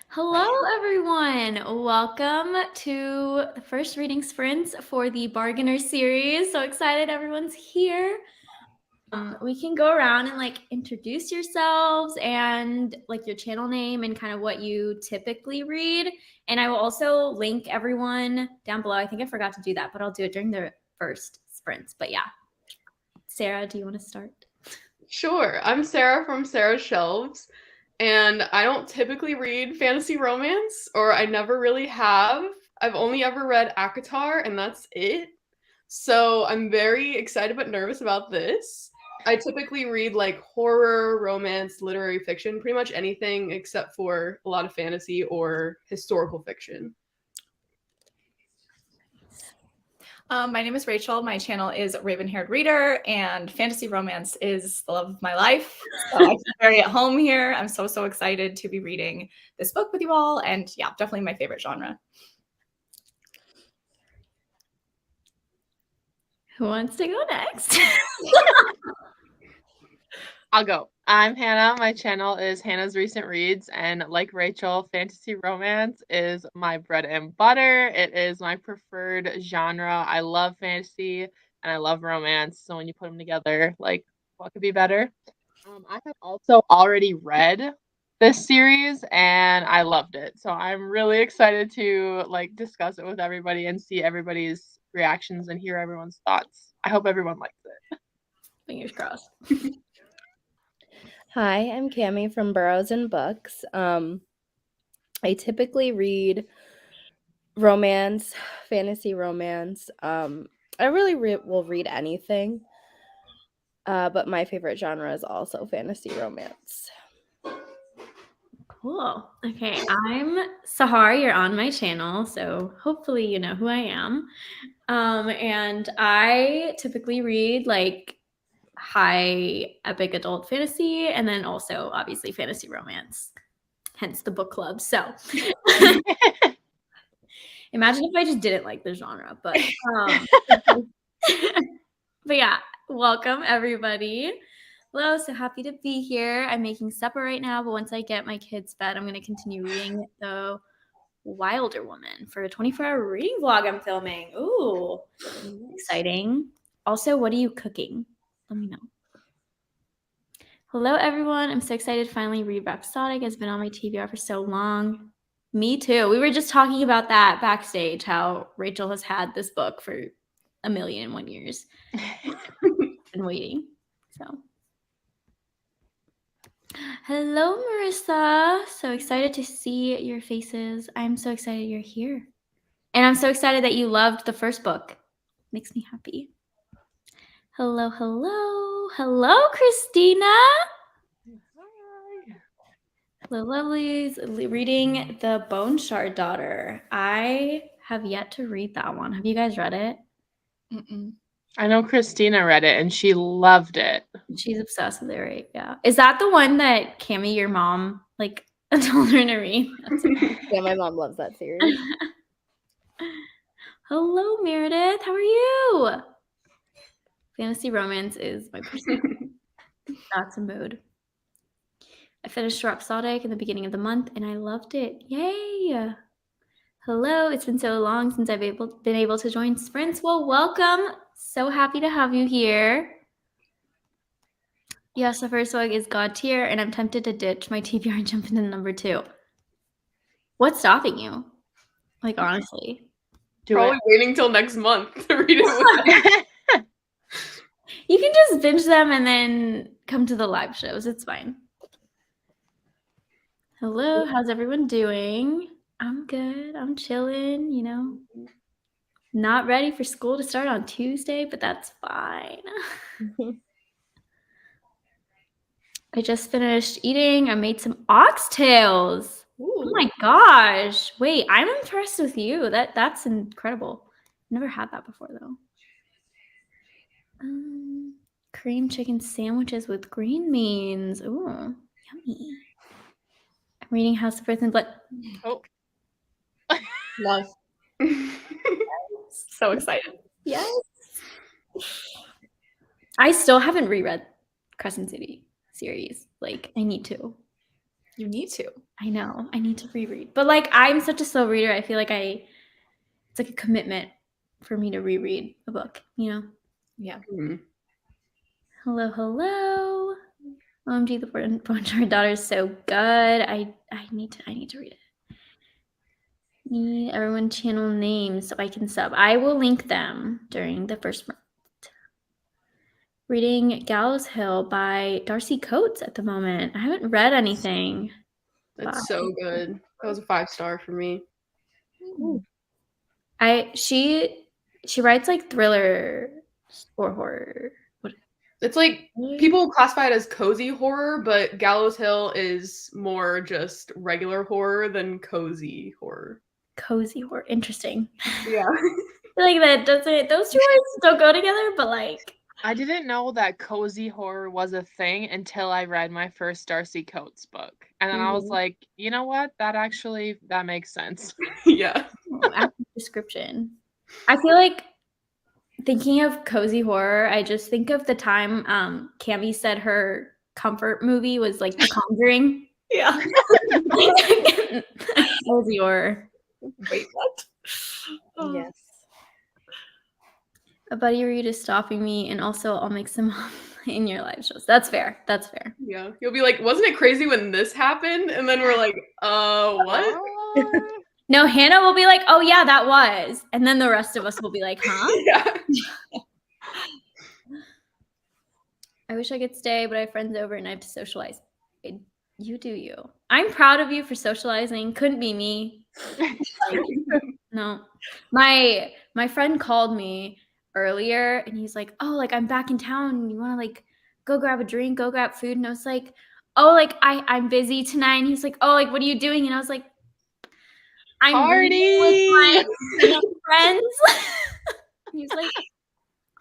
Hello, everyone. Welcome to the first reading sprints for the Bargainer series. So excited everyone's here. We can go around and introduce yourselves and your channel name and kind of what you typically read. And I will also link everyone down below. I think I forgot to do that, but I'll do it during the first sprints. But yeah, Sarah, do you want to start? Sure. I'm Sarah from Sarah's Shelves, and I don't typically read fantasy romance, or I never really have. I've only ever read ACOTAR, and that's it. So I'm very excited but nervous about this. I typically read horror, romance, literary fiction, pretty much anything except for a lot of fantasy or historical fiction. My name is Rachel. My channel is Raven Haired Reader, and fantasy romance is the love of my life. So I feel very at home here. I'm so excited to be reading this book with you all, and yeah, definitely my favorite genre. Who wants to go next? I'll go. I'm Hannah. My channel is Hannah's Recent Reads, and like Rachel, fantasy romance is my bread and butter. It is my preferred genre. I love fantasy and I love romance, so when you put them together, what could be better? I have also already read this series and I loved it. So I'm really excited to discuss it with everybody and see everybody's reactions and hear everyone's thoughts. I hope everyone likes it. Fingers crossed. Hi, I'm Cami from Burrows and Books. I typically read romance, fantasy romance. I really will read anything, but my favorite genre is also fantasy romance. Cool. Okay, I'm Sahar. You're on my channel, so hopefully you know who I am. And I typically read high epic adult fantasy and then also obviously fantasy romance, hence the book club. So imagine if I just didn't like the genre, but but yeah, welcome everybody. Hello, so happy to be here. I'm making supper right now, but once I get my kids fed, I'm going to continue reading The Wilder Woman for a 24-hour reading vlog I'm filming. Ooh, exciting. Also, what are you cooking? Let me know. Hello, everyone. I'm so excited to finally read Rhapsodic. It's been on my TBR for so long. Me too. We were just talking about that backstage, how Rachel has had this book for 1,000,001 years. Been waiting. So, hello, Marissa. So excited to see your faces. I'm so excited you're here. And I'm so excited that you loved the first book. Makes me happy. Hello, hello. Hello, Christina. Hello, lovelies. Reading The Bone Shard Daughter. I have yet to read that one. Have you guys read it? Mm-mm. I know Christina read it and she loved it. She's obsessed with it, right? Yeah. Is that the one that Cami, your mom, told her to read? Yeah, my mom loves that series. Hello, Meredith. How are you? Fantasy romance is my personal. That's a mood. I finished Rhapsodic in the beginning of the month and I loved it. Yay! Hello, it's been so long since I've been able to join sprints. Well, welcome. So happy to have you here. Yes, the first book is God Tier, and I'm tempted to ditch my TBR and jump into number 2. What's stopping you? Honestly. Probably waiting till next month to read it. You can just binge them and then come to the live shows. It's fine. Hello, how's everyone doing? I'm good. I'm chilling, Not ready for school to start on Tuesday, but that's fine. I just finished eating. I made some oxtails. Ooh. Oh my gosh. Wait, I'm impressed with you. That's incredible. Never had that before though. Cream chicken sandwiches with green beans. Ooh, yummy. I'm reading House of Earth and Blood. Oh. Love. So excited. Yes. I still haven't reread Crescent City series. I need to. You need to. I know. I need to reread. But like I'm such a slow reader. I feel like it's like a commitment for me to reread a book, you know? Yeah. Mhm. Hello, hello. OMG, the Born Daughter is so good. I need to read it. Need everyone channel names so I can sub. I will link them during the first month. Reading Gallows Hill by Darcy Coates at the moment. I haven't read anything. That's so good. That was a 5-star for me. She writes like thriller or horror. It's like people classify it as cozy horror, but Gallows Hill is more just regular horror than cozy horror. Cozy horror. Interesting. Yeah. I feel like that doesn't, those two words don't go together, but like. I didn't know that cozy horror was a thing until I read my first Darcy Coates book. And then I was like, you know what? That makes sense. Yeah. Active description. I feel like thinking of cozy horror, I just think of the time Cami said her comfort movie was like The Conjuring. Yeah. Cozy horror. Wait, what? Yes. A buddy read is stopping me, and also I'll mix them up in your live shows. That's fair. That's fair. Yeah. You'll be like, wasn't it crazy when this happened? And then we're like, what? No, Hannah will be like, oh yeah, that was. And then the rest of us will be like, huh? Yeah. I wish I could stay, but I have friends over and I have to socialize. You do you. I'm proud of you for socializing. Couldn't be me. No. My friend called me earlier and he's like, oh, like I'm back in town. You want to like go grab a drink, go grab food? And I was like, oh, like I'm busy tonight. And he's like, oh, like what are you doing? And I was like, I'm reading with my friends. And he was like,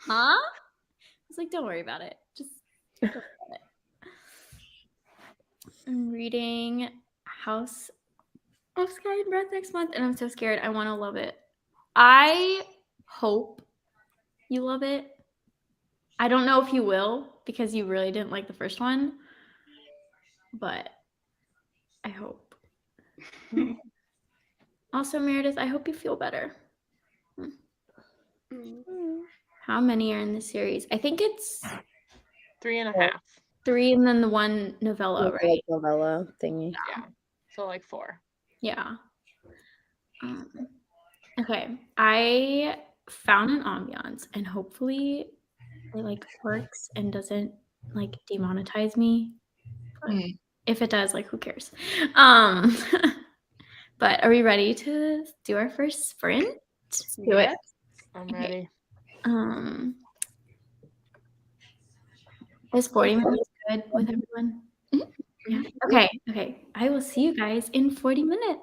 huh? I was like, don't worry about it. Just don't worry about it. I'm reading House of Sky and Breath next month, and I'm so scared. I want to love it. I hope you love it. I don't know if you will because you really didn't like the first one, but I hope. Also, Meredith, I hope you feel better. How many are in the series? I think it's 3.5. 3 and then the one novella, right? Novella thingy. Yeah. So like 4. Yeah. Okay. I found an ambiance and hopefully it like works and doesn't like demonetize me. If it does, like who cares? But are we ready to do our first sprint? Do it. I'm ready. Is 40 minutes good with everyone? Yeah. Okay. I will see you guys in 40 minutes.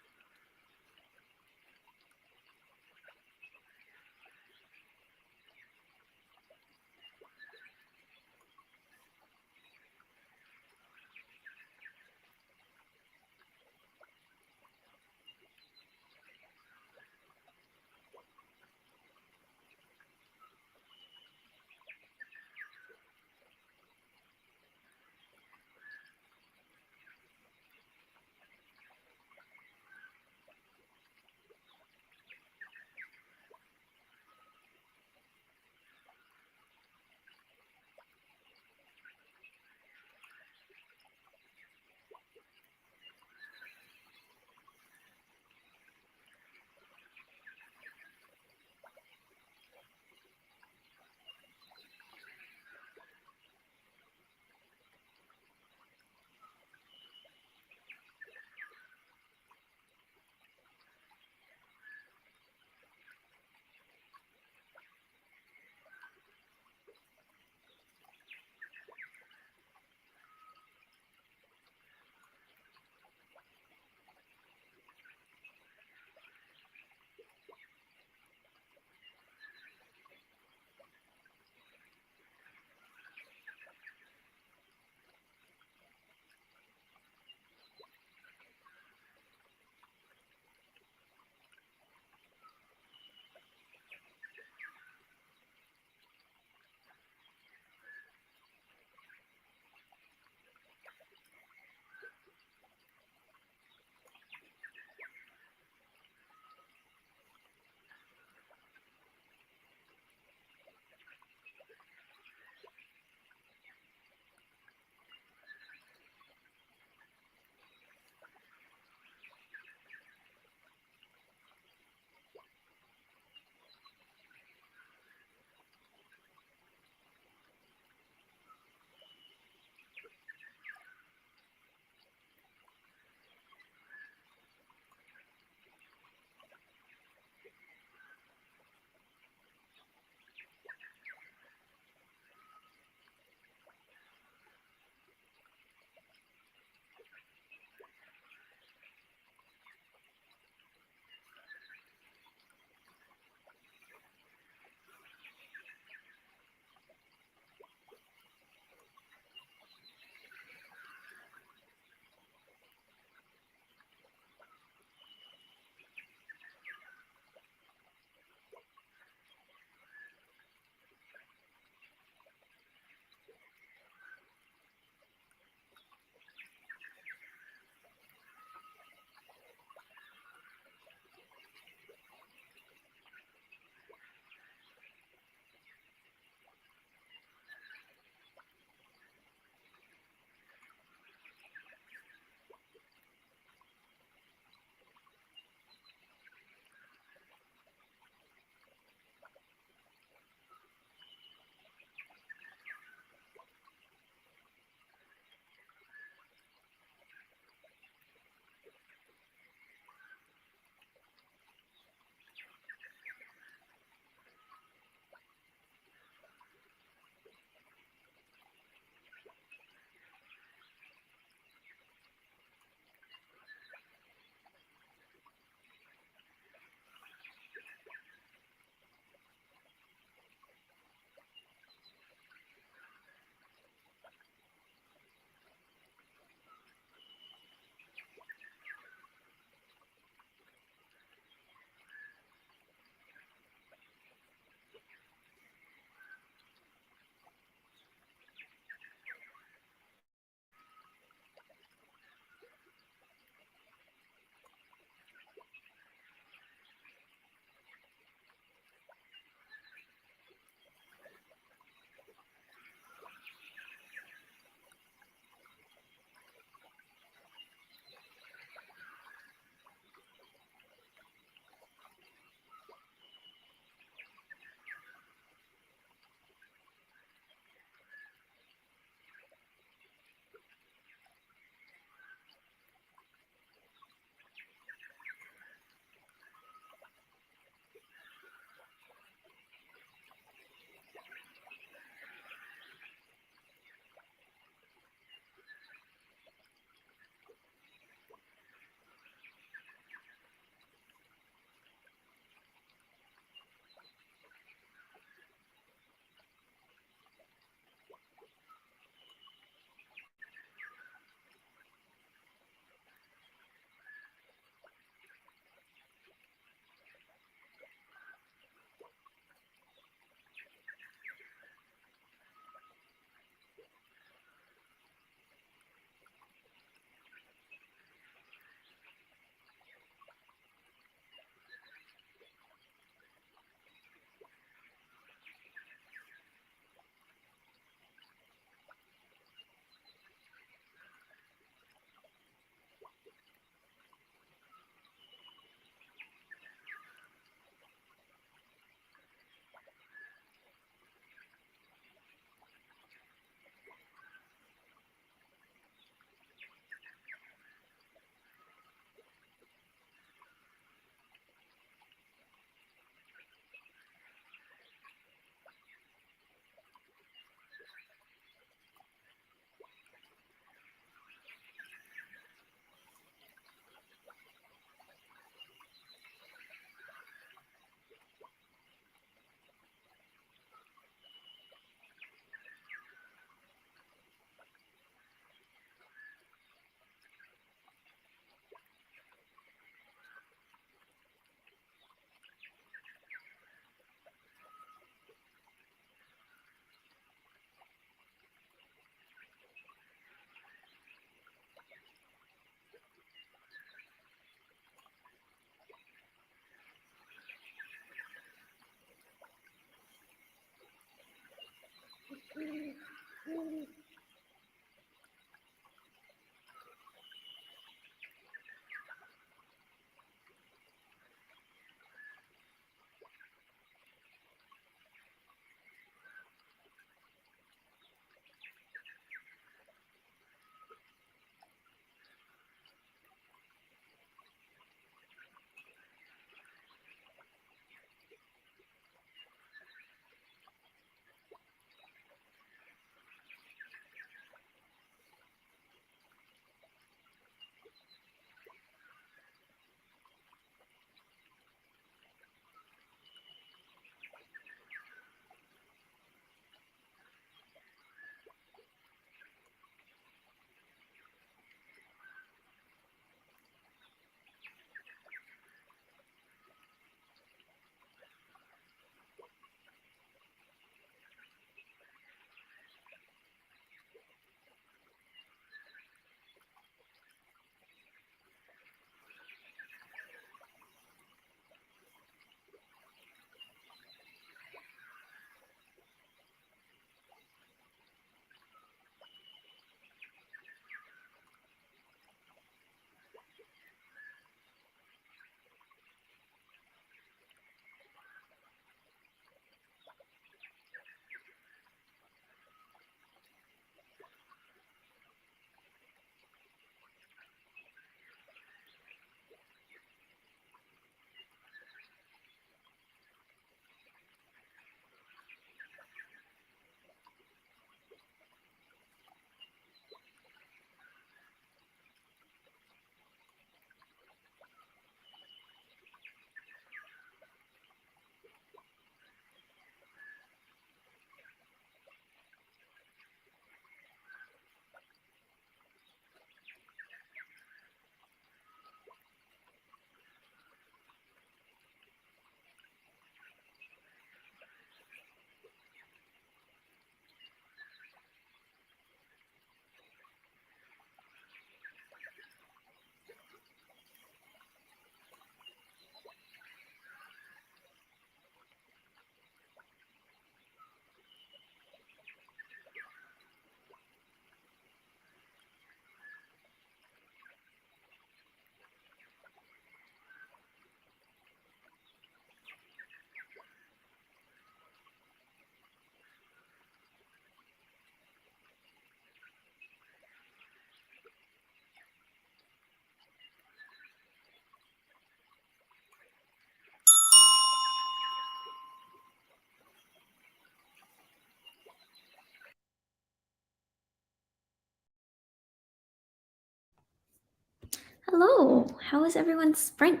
Hello. How was everyone's sprint?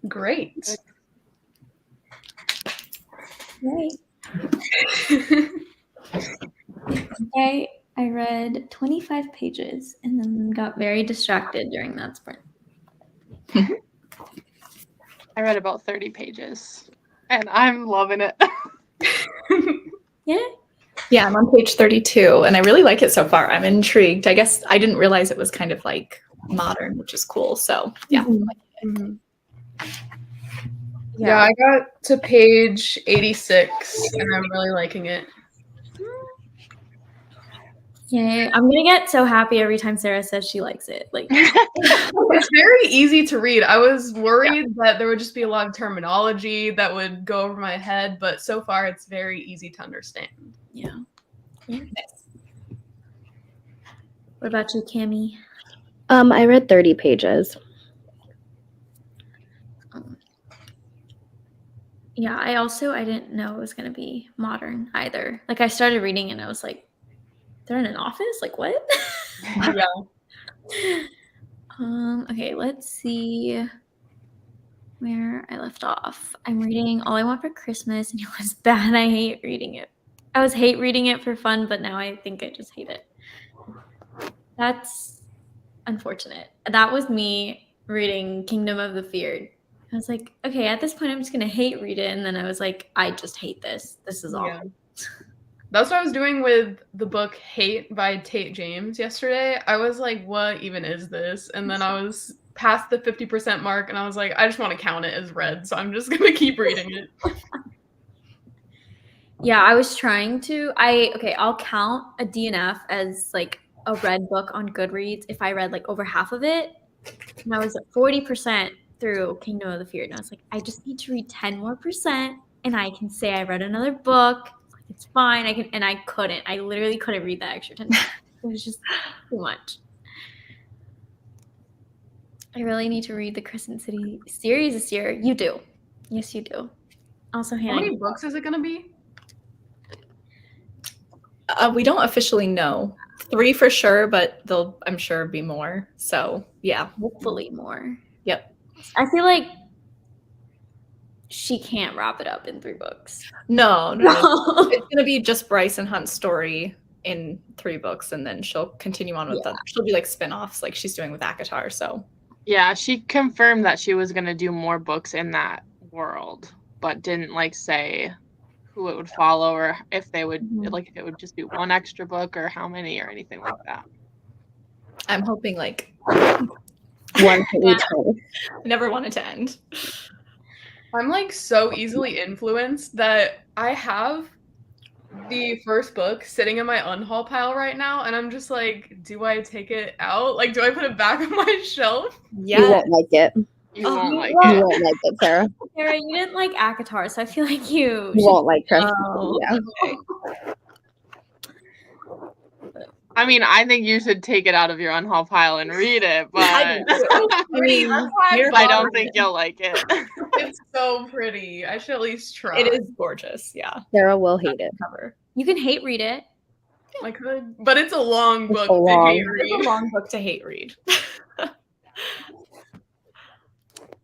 Great. Right. I read 25 pages and then got very distracted during that sprint. I read about 30 pages and I'm loving it. Yeah. Yeah, I'm on page 32 and I really like it so far. I'm intrigued. I guess I didn't realize it was kind of like modern, which is cool. So yeah. Mhm. Yeah, I got to page 86 and I'm really liking it. Yeah, I'm gonna get so happy every time Sarah says she likes it. Like, It's very easy to read. I was worried that there would just be a lot of terminology that would go over my head, but so far it's very easy to understand. yeah. Nice. What about you, Cammie? I read 30 pages. Yeah, I didn't know it was gonna be modern either. Like, I started reading and I was like, they're in an office? Like, what? Yeah. Okay, let's see where I left off. I'm reading All I Want for Christmas, and it was bad. I hate reading it. I was hate reading it for fun, but now I think I just hate it. That's unfortunate. That was me reading Kingdom of the Feared. I was like, okay, at this point, I'm just gonna hate read it, and then I was like, I just hate this. This is awful. Yeah. That's what I was doing with the book Hate by Tate James yesterday. I was like, what even is this? And then I was past the 50% mark and I was like, I just want to count it as read, so I'm just going to keep reading it. Yeah, I was trying to. I'll count a DNF as like a read book on Goodreads if I read like over half of it. And I was at 40% through Kingdom of the Feared. And I was like, I just need to read 10 more percent and I can say I read another book. It's fine. I couldn't. I literally couldn't read that extra 10 minutes. It was just too much. I really need to read the Crescent City series this year. You do. Yes, you do. Also, How many books is it going to be? We don't officially know. 3 for sure, but there'll, I'm sure, be more. So yeah. Hopefully more. Yep. I feel like she can't wrap it up in 3 books. No. It's gonna be just Bryce and Hunt's story in 3 books, and then she'll continue on with she'll be like spin-offs like she's doing with ACOTAR. So Yeah, she confirmed that she was gonna do more books in that world, but didn't like say who it would follow or if they would like if it would just be one extra book or how many or anything like that. I'm hoping like One for each one. I never want it to end. I'm like so easily influenced that I have the first book sitting in my unhaul pile right now, and I'm just like, do I take it out? Like, do I put it back on my shelf? Yeah. You won't like it. You won't like You it. won't like it, Sarah. Sarah, you didn't like ACOTAR, so I feel like you won't like Crescent. Oh, Yeah. okay. I mean, I think you should take it out of your unhaul pile and read it, but I mean, I don't think you'll like it. It's so pretty. I should at least try. it is gorgeous. Yeah. Sarah will hate it. Cover. You can hate read it. I could, but it's a long book so long. to hate It's a read. long book to hate read.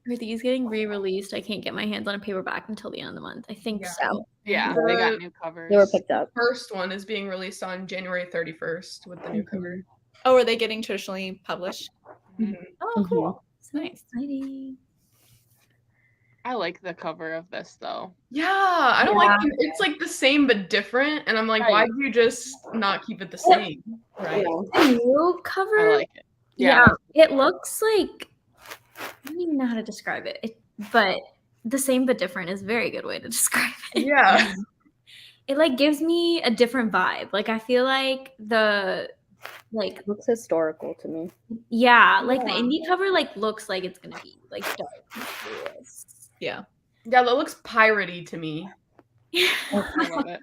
Are these getting re-released? I can't get my hands on a paperback until the end of the month. I think Yeah. so. Yeah, they got new covers. They were picked up. First one is being released on January 31st with the new cover. Oh, are they getting traditionally published? Mhm. Oh, cool. It's nice. Exciting. I like the cover of this though. Yeah, I don't like it. It's like the same but different, and I'm like, why do you just not keep it the same? Right. The new cover. I like it. Yeah, it looks like I don't even know how to describe it. But the same but different is a very good way to describe it. Yeah. It like gives me a different vibe. Like I feel like the like Looks historical to me. the indie cover like looks like it's gonna be like dark and serious. Yeah. Yeah, that looks piratey to me. I love it.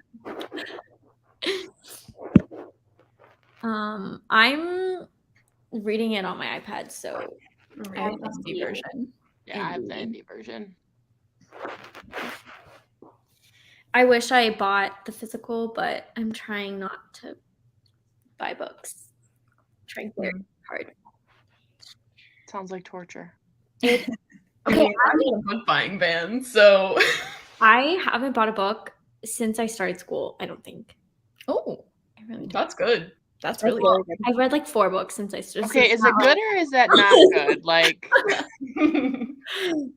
I'm reading it on my iPad, so I have the indie version. Yeah, I have the indie version. I wish I bought the physical, but I'm trying not to buy books. Trying very hard. Sounds like torture. I mean, I'm in a book buying ban, so I haven't bought a book since I started school, I don't think. Oh, I really don't. that's good. that's That's really really good. I've read like 4 books since I started. Okay, is it good or is that not good? Like,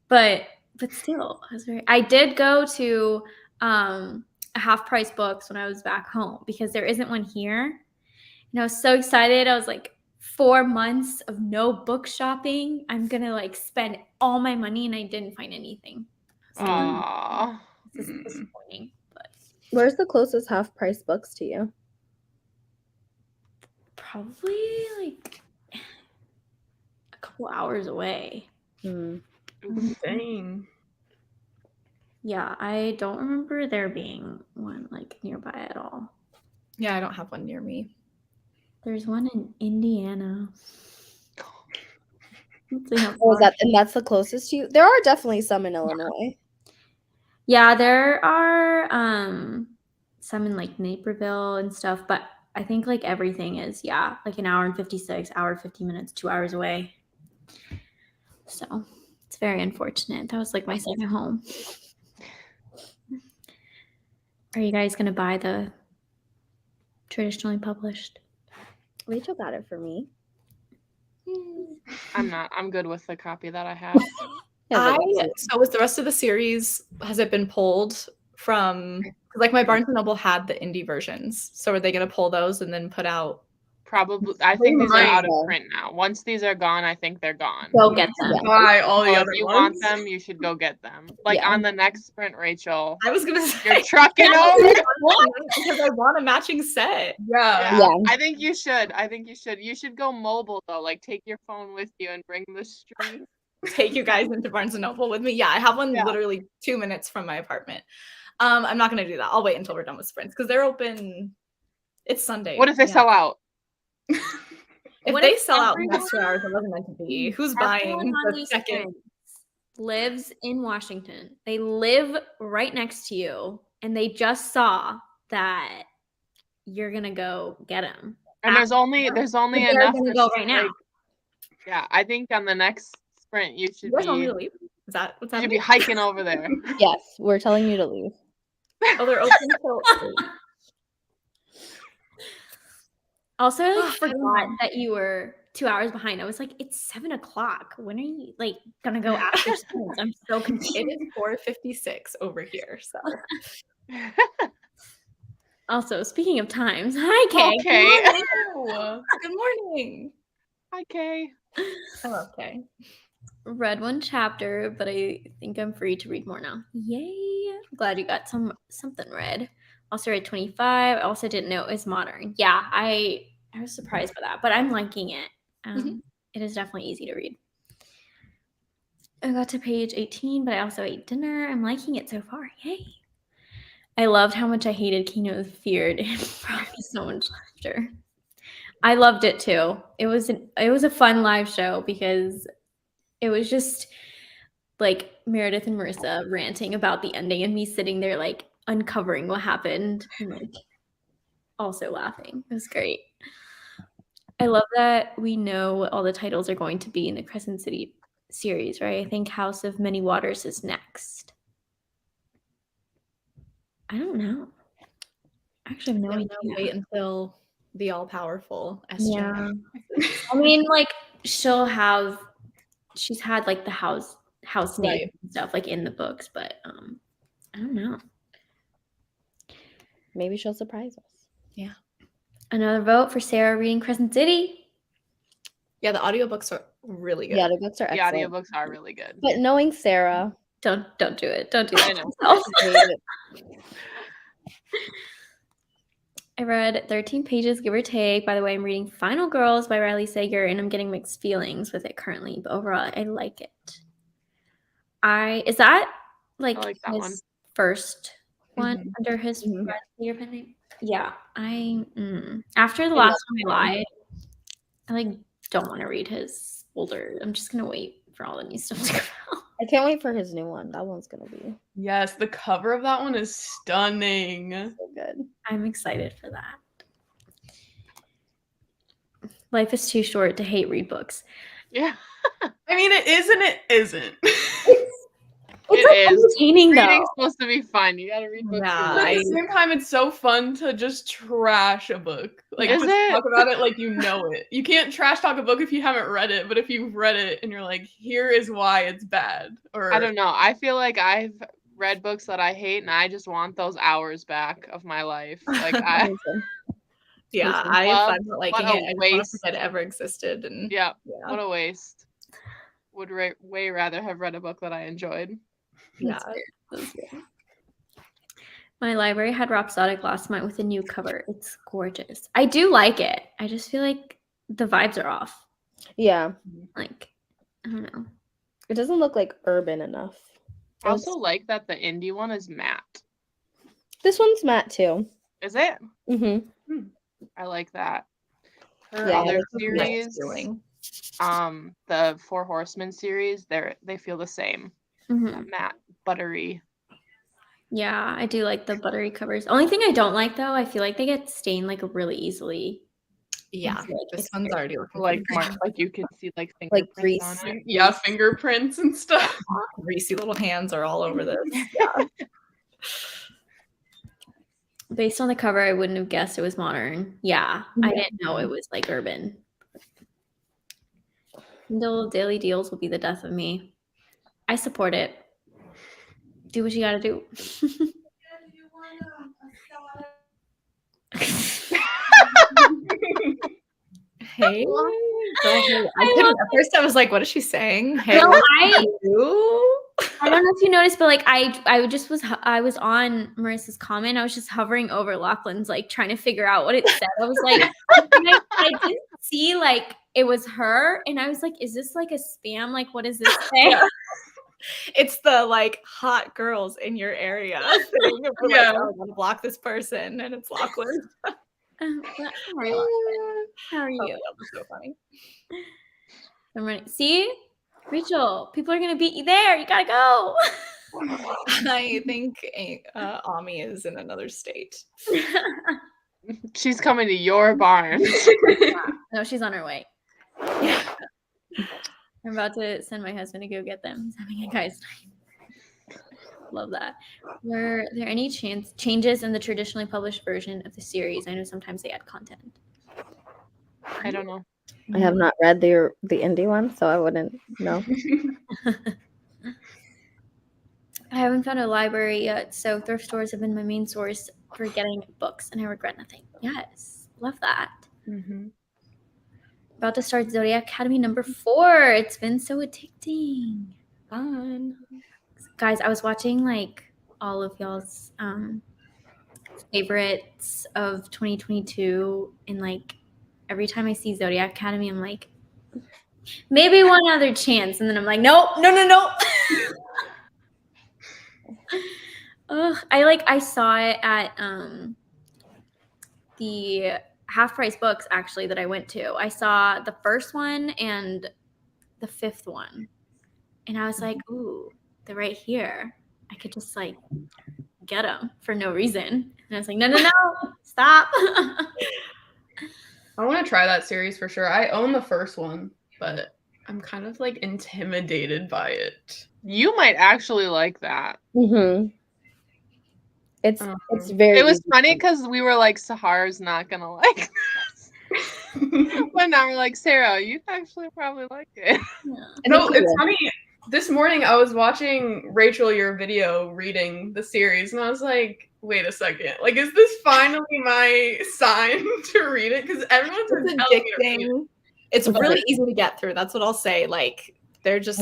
But still, I did go to half price books when I was back home because there isn't one here. And I was so excited. I was like, 4 months of no book shopping. I'm gonna like spend all my money, and I didn't find anything. I was like, aww. this is disappointing. But Where's the closest half price books to you? probably like a couple hours away. Hmm. Dang. Yeah, I don't remember there being one like nearby at all. Yeah, I don't have one near me. There's one in Indiana. Let's see how Oh, far. and that's the closest to you? There are definitely some in Illinois. Yeah, there are some in like Naperville and stuff, but I think like everything is like an hour and 56, hour 50 minutes, 2 hours away. So it's very unfortunate. That was like my second home. Are you guys gonna buy the traditionally published? Rachel got it for me. I'm not. I'm good with the copy that I have. Yeah, but So is the rest of the series, has it been pulled from, like my Barnes & Noble had the indie versions. So are they going to pull those and then put out? Probably. I think these are out of might. print now. Once these are gone, I think they're gone. Go get them. Buy all the So if other you ones. want them, you should go get them. Like Yeah. on the next sprint, Rachel, I was going to say. you're trucking over. Because I want a matching set. Yeah. Yeah. I think you should. You should go mobile though. Like take your phone with you and bring the stream. Take you guys into Barnes & Noble with me. Yeah, I have one Yeah. literally 2 minutes from my apartment. I'm not going to do that. I'll wait until we're done with sprints because they're open. It's Sunday. What if they sell out? If What they if sell out in the everyone- next 2 hours, it wasn't meant to be. Who's Everyone buying on the these second? sprints lives in Washington. They live right next to you, and they just saw that you're gonna go get them. And there's only they're enough gonna to go right now. like, yeah, I think on the next sprint you should You guys want me be to leave? Is that what's you should be happening? hiking over there. Yes, we're telling you to leave. Oh, they're open till 8. Also, I Oh, like, I forgot don't know. that you were 2 hours behind. I was like, it's 7 o'clock. When are you like gonna go after sprints? I'm so confused. It is 4:56 over here. So Also, speaking of times, hi Kay. Okay. good morning. Hi, Kay. I love Kay. Read one chapter, but I think I'm free to read more now. Yay! I'm glad you got something read. Also read 25. I also didn't know it was modern. Yeah, I was surprised by that, but I'm liking it. It is definitely easy to read. I got to page 18, but I also ate dinner. I'm liking it so far. Yay! I loved how much I hated Kingdom of Feared. It brought me so much laughter. I loved it too. It was a fun live show because it was just like Meredith and Marissa ranting about the ending and me sitting there like uncovering what happened and like also laughing. It was great. I love that we know what all the titles are going to be in the Crescent City series, right? I think House of Many Waters is next. I don't know. Actually, I have no idea. Wait until the all-powerful SJ. Yeah. I mean, like she's had like the house name and stuff like in the books, but I don't know. Maybe she'll surprise us. Yeah. Another vote for Sarah reading Crescent City. Yeah, the audiobooks are really good. Yeah, the books are The excellent. audiobooks are really good. But knowing Sarah, Don't do it. Don't do that. I know. to yourself. made it. I read 13 pages, give or take. By the way, I'm reading Final Girls by Riley Sager, and I'm getting mixed feelings with it currently. But overall, I like it. Is that like I like that his one. first one Mhm. under his Mhm. Riley Sager pen name? Yeah, after the last one I lied, I like don't want to read his older. I'm just gonna wait for all the new stuff to come out. I can't wait for his new one. That one's gonna be Yes, the cover of that one is stunning. so good. I'm excited for that. Life is too short to hate read books. Yeah. I mean, it is and it isn't. It's like entertaining though. Reading's supposed to be fun. You gotta read books. Yeah, But at the same time, it's so fun to just trash a book. Like, Is just it? talk about it like you know it. You can't trash talk a book if you haven't read it, but if you've read it and you're like, here is why it's bad. Or I don't know. I feel like I've read books that I hate, and I just want those hours back of my life. Like Yeah, What I a- find not liking what a it. I just want waste. to forget it ever existed. And yeah, yeah, what a waste. Would way rather have read a book that I enjoyed. yeah. That's fair. My library had Rhapsodic last month with a new cover. It's gorgeous. I do like it. I just feel like the vibes are off. Yeah. Like, I don't know. It doesn't look like urban enough. I also like that the indie one is matte. This one's matte too. Is it? Mm-hmm. I like that. Her Yeah, other That's a nice series, feeling. the Four Horsemen series, they feel the same. Mhm. Matte, buttery. Yeah, I do like the buttery covers. Only thing I don't like though, I feel like they get stained like really easily. Yeah, I feel like this it's one's very- already looking Like pretty like you could see like fingerprints grease. on it. yeah, fingerprints and stuff. greasy little hands are all over this. Based on the cover, I wouldn't have guessed it was modern. Yeah, I didn't know it was like urban. Kindle daily deals will be the death of me. I support it. Do what you gotta do. Hey, girl, hey. I couldn't. At first, I was like, "What is she saying?" Hey, No, you? I don't know if you noticed, but like I was on Marissa's comment. I was just hovering over Lachlan's, like trying to figure out what it said. I was like, and I didn't see like it was her, and I was like, is this like a spam? Like, what does this say? It's the like hot girls in your area thing. We're Yeah. like, oh, I want to block this person, and it's Lachlan. But, hi, Lachlan. How are Oh, you? yeah, that's so funny. I'm ready. See, Rachel, people are gonna beat you there. You gotta go. I think Ami is in another state. She's coming to your barn. No, she's on her way. I'm about to send my husband to go get them. He's having a guys' night. Love that. Were there any changes in the traditionally published version of the series? I know sometimes they add content. I don't know. I have not read the indie one, so I wouldn't know. I haven't found a library yet, so thrift stores have been my main source for getting books, and I regret nothing. Yes, love that. Mm-hmm. About to start Zodiac Academy number 4. It's been so addicting. Fun. Guys, I was watching like all of y'all's favorites of 2022, and like every time I see Zodiac Academy, I'm like, maybe one other chance, and then I'm like, nope, no. I saw it at the half price books actually that I went to. I saw the first one and the 5th one, and I was like, ooh, they're right here. I could just like get them for no reason. And I was like, no, stop. I want to try that series for sure. I own the first one, but I'm kind of like intimidated by it. You might actually like that. Mm-hmm. It's very. It was easy funny to- because we were like, Sahara's not gonna like this. But now we're like, Sarah, you actually probably like it. No, it's funny. This morning I was watching Rachel, your video reading the series, and I was like, wait a second. Like, is this finally my sign to read it? Because everyone's been It's telling me to read it. addicting. It's really easy to get through. That's what I'll say. Like, they're just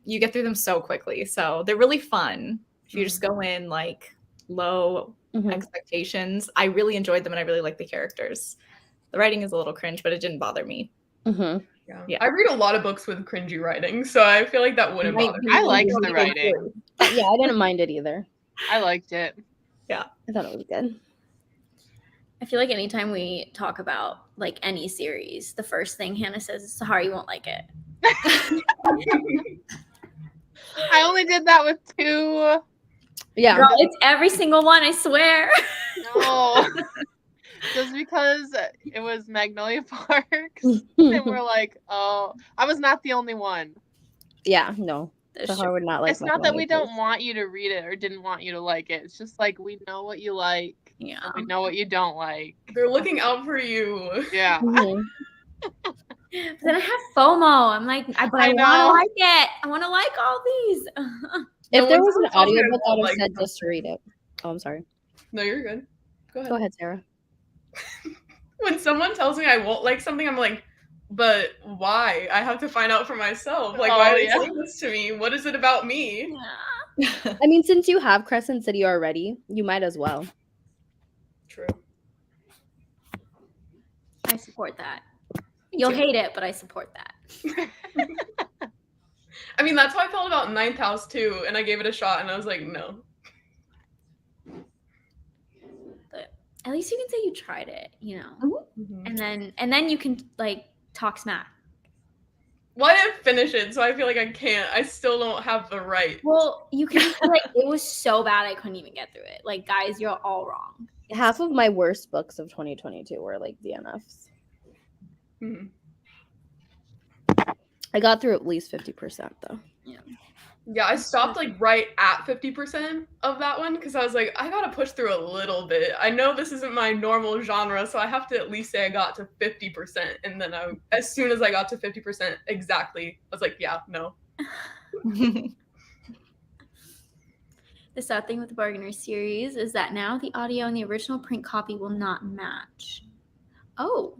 you get through them so quickly. So they're really fun. If you just go in like low expectations. I really enjoyed them and I really like the characters. The writing is a little cringe, but it didn't bother me. Yeah. I read a lot of books with cringy writing, so I feel like that wouldn't bother me. I liked the writing. Yeah, I didn't mind it either. I liked it. Yeah. I thought it was good. I feel like anytime we talk about like any series, the first thing Hannah says is, Sahara, you won't like it. I only did that with 2. Yeah. Girl, it's every single one, I swear. No. just because it was Magnolia Parks, and we're like, oh, I was not the only one. Yeah, no. That's Sahar would not like It's not that we Magnolia don't Parks. want you to read it or didn't want you to like it. It's just like we know what you like Yeah. and we know what you don't like. They're looking out for you. Yeah. Mhm. But then I have FOMO. I'm like, but I I want to know. like it. I want to like all these. If No, there when was an someone tells me I audiobook, I won't would have like said just to read it. Oh, I'm sorry. No, you're good. Go ahead. Go ahead, Sarah. When someone tells me I won't like something, I'm like, but why? I have to find out for myself. Like, why Oh, are they yeah. saying this to me? What is it about me? Yeah. I mean, since you have Crescent City already, you might as well. True. I support that. You'll hate it, but I support that. I mean, that's how I felt about Ninth House too, and I gave it a shot, and I was like, no. But at least you can say you tried it, you know. Mhm. And then you can like talk smack. Well, I didn't finish it, so I feel like I can't. I still don't have the right. Well, you can be like, it was so bad I couldn't even get through it. Like, guys, you're all wrong. Half of my worst books of 2022 were like DNFs. Mhm. I got through at least 50% though. Yeah, I stopped like right at 50% of that one because I was like, I gotta push through a little bit. I know this isn't my normal genre, so I have to at least say I got to 50%. And then as soon as I got to 50% exactly, I was like, yeah, no. The sad thing with the Bargainer series is that now the audio and the original print copy will not match. Oh.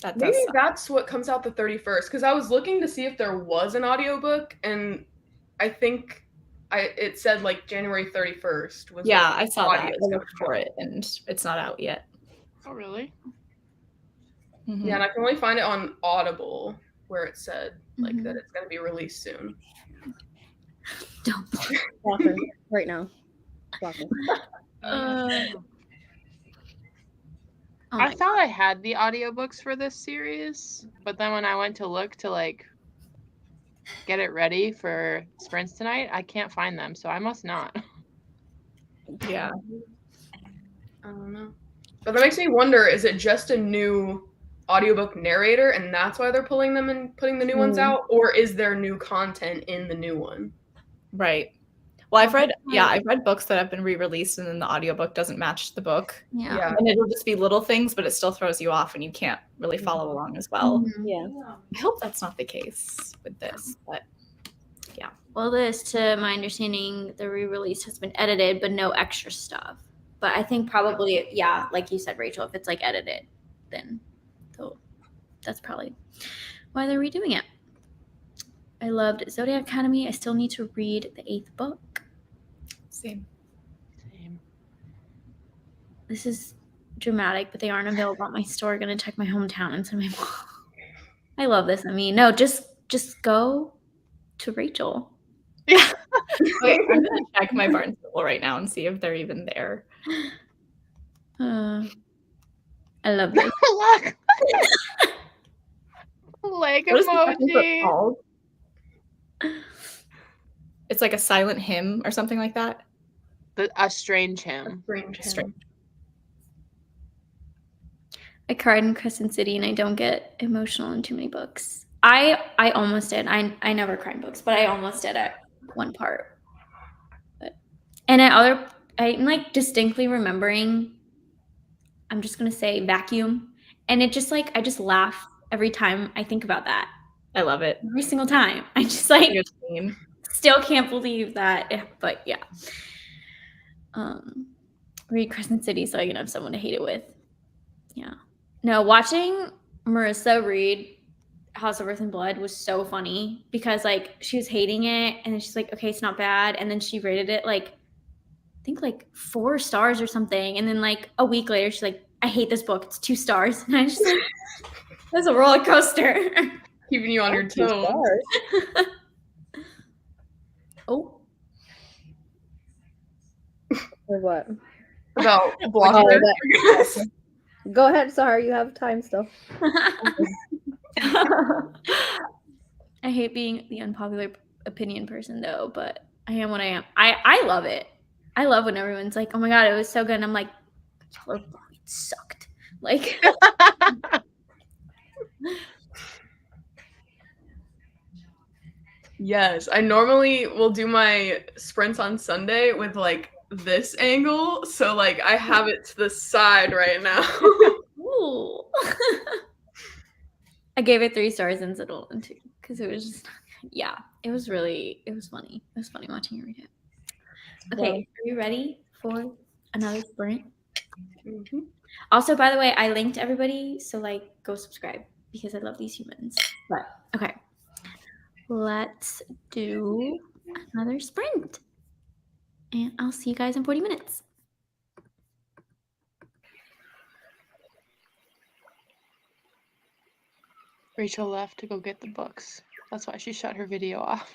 That does Maybe suck. that's what comes out the 31st because I was looking to see if there was an audiobook, and I think it said like January 31st was Yeah, when I saw that. audio's I gonna looked come for out. it, and it's not out yet. Oh, really? Mhm. Yeah, and I can only find it on Audible where it said like Mhm. that it's gonna be released soon. Don't. Walker, right now. Walker. Oh I my thought I had the audiobooks for this series, but then when I went to look to like get it ready for sprints tonight, I can't find them, so I must not. Yeah. I don't know. But that makes me wonder, is it just a new audiobook narrator and that's why they're pulling them and putting the new ones out? Or is there new content in the new one? Right. Well, I've read books that have been re-released and then the audiobook doesn't match the book. Yeah. Yeah. And it'll just be little things, but it still throws you off and you can't really follow along as well. Mhm. Yeah. I hope that's not the case with this, but Well, this, to my understanding, the re-release has been edited, but no extra stuff. But I think probably, yeah, like you said, Rachel, if it's like edited, then that's probably why they're redoing it. I loved Zodiac Academy. I still need to read the 8th book. same. Same. This is dramatic, but they aren't available at my store. Gonna check my hometown and send my mom. I love this. I mean, no, just go to Rachel. Yeah. Wait, I'm gonna check my Barnes Noble right now and see if they're even there. I love this. Look! Leg What is the second book emoji. called? It's like a silent hymn or something like that. A strange hymn. Strange. I cried in Crescent City, and I don't get emotional in too many books. I almost did. I never cry in books, but I almost did at one part. I'm like distinctly remembering. I'm just gonna say vacuum, and it just like I just laugh every time I think about that. I love it. Every single time, I just like Good scene. still can't believe that. But yeah, read Crescent City so I can have someone to hate it with. Yeah. No, watching Marissa read House of Earth and Blood was so funny because like she was hating it and then she's like, okay, it's not bad. And then she rated it like, I think like 4 stars or something. And then like a week later, she's like, I hate this book. It's 2 stars. And I just like, that's a roller coaster. Keeping you on your toes. Oh. Or what? About blocking that- Go ahead, Sahar. You have time still. I hate being the unpopular opinion person though, but I am what I am. I love it. I love when everyone's like, oh my God, it was so good. And I'm like, y'all are sucked. Like, Yes, I normally will do my sprints on Sunday with like this angle, so like I have it to the side right now. ooh. I gave it 3 stars instead of 1 too, because it was just, yeah, it was funny. It was funny watching you read it. Okay, Well, are you ready for another sprint? Mhm. Also, by the way, I linked everybody, so like go subscribe because I love these humans. But okay, let's do another sprint. And I'll see you guys in 40 minutes. Rachel left to go get the books. That's why she shut her video off.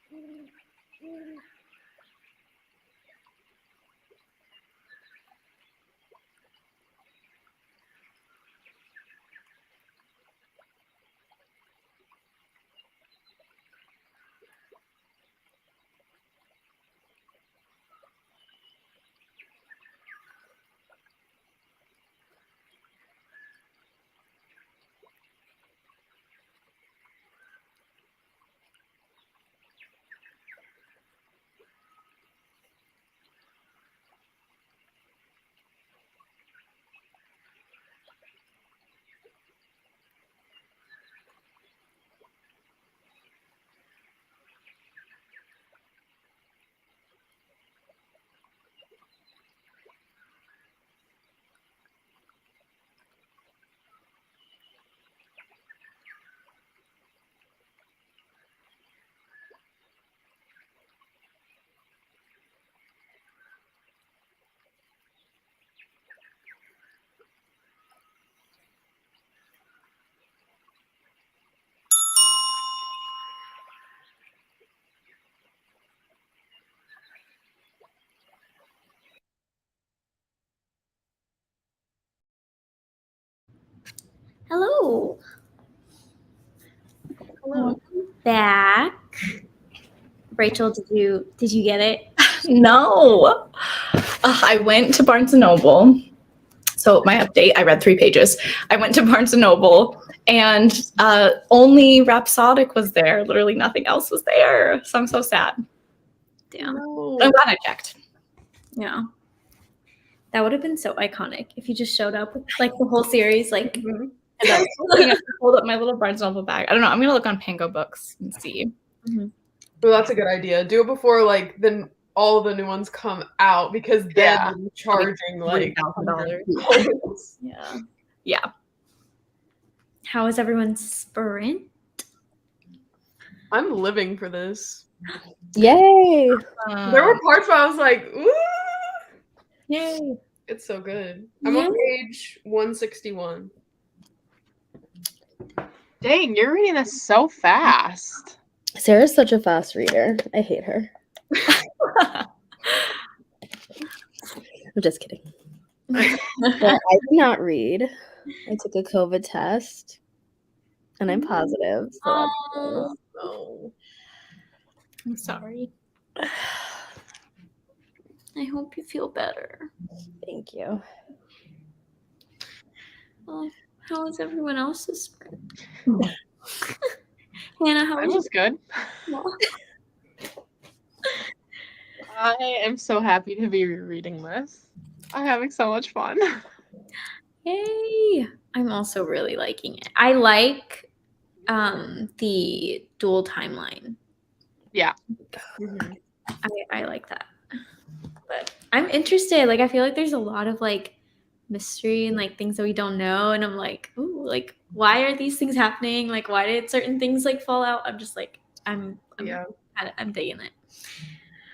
Hello. Hello. Welcome back. Rachel, did you get it? No. I went to Barnes & Noble. So my update, I read 3 pages. I went to Barnes & Noble and only Rhapsodic was there. Literally nothing else was there. So I'm so sad. Damn. No. I'm glad I checked. Yeah. That would have been so iconic if you just showed up with like the whole series. Like, Mhm. And I was looking at, hold up my little Barnes & Noble bag. I don't know. I'm going to look on Pango Books and see. Well, that's a good idea. Do it before like then all the new ones come out because then Yeah. they're charging like $3,000. $100. yeah. Yeah. How was everyone's sprint? I'm living for this. Yay! There were parts where I was like, ooh, Yay. it's so good. I'm on page 161. Dang, you're reading this so fast. Sarah's such a fast reader. I hate her. I'm just kidding. But I did not read. I took a COVID test, and I'm positive. So that's Oh, No. I'm sorry. I hope you feel better. thank you. Well, how was everyone else's sprint? Hannah, how That was was good. yours? I am so happy to be rereading this. I'm having so much fun. Yay! I'm also really liking it. I like the dual timeline. Yeah. Mhm. I like that. But I'm interested. Like I feel like there's a lot of like mystery and like things that we don't know. And I'm like, ooh, like why are these things happening? Like why did certain things like fall out? I'm just like, I'm digging it.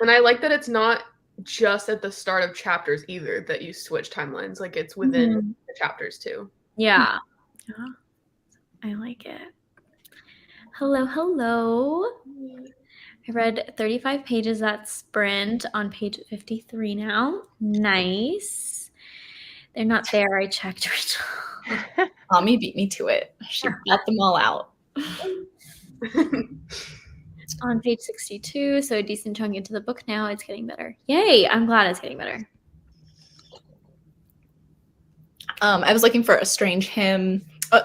And I like that it's not just at the start of chapters either that you switch timelines. Like it's within the chapters too. Yeah. Yeah. I like it. Hello, hello. I read 35 pages that sprint on page 53 now. Nice. They're not there. I checked. Mommy beat me to it. She got them all out. On page 62, so a decent chunk into the book now. It's getting better. Yay! I'm glad it's getting better. I was looking for A Strange Hymn.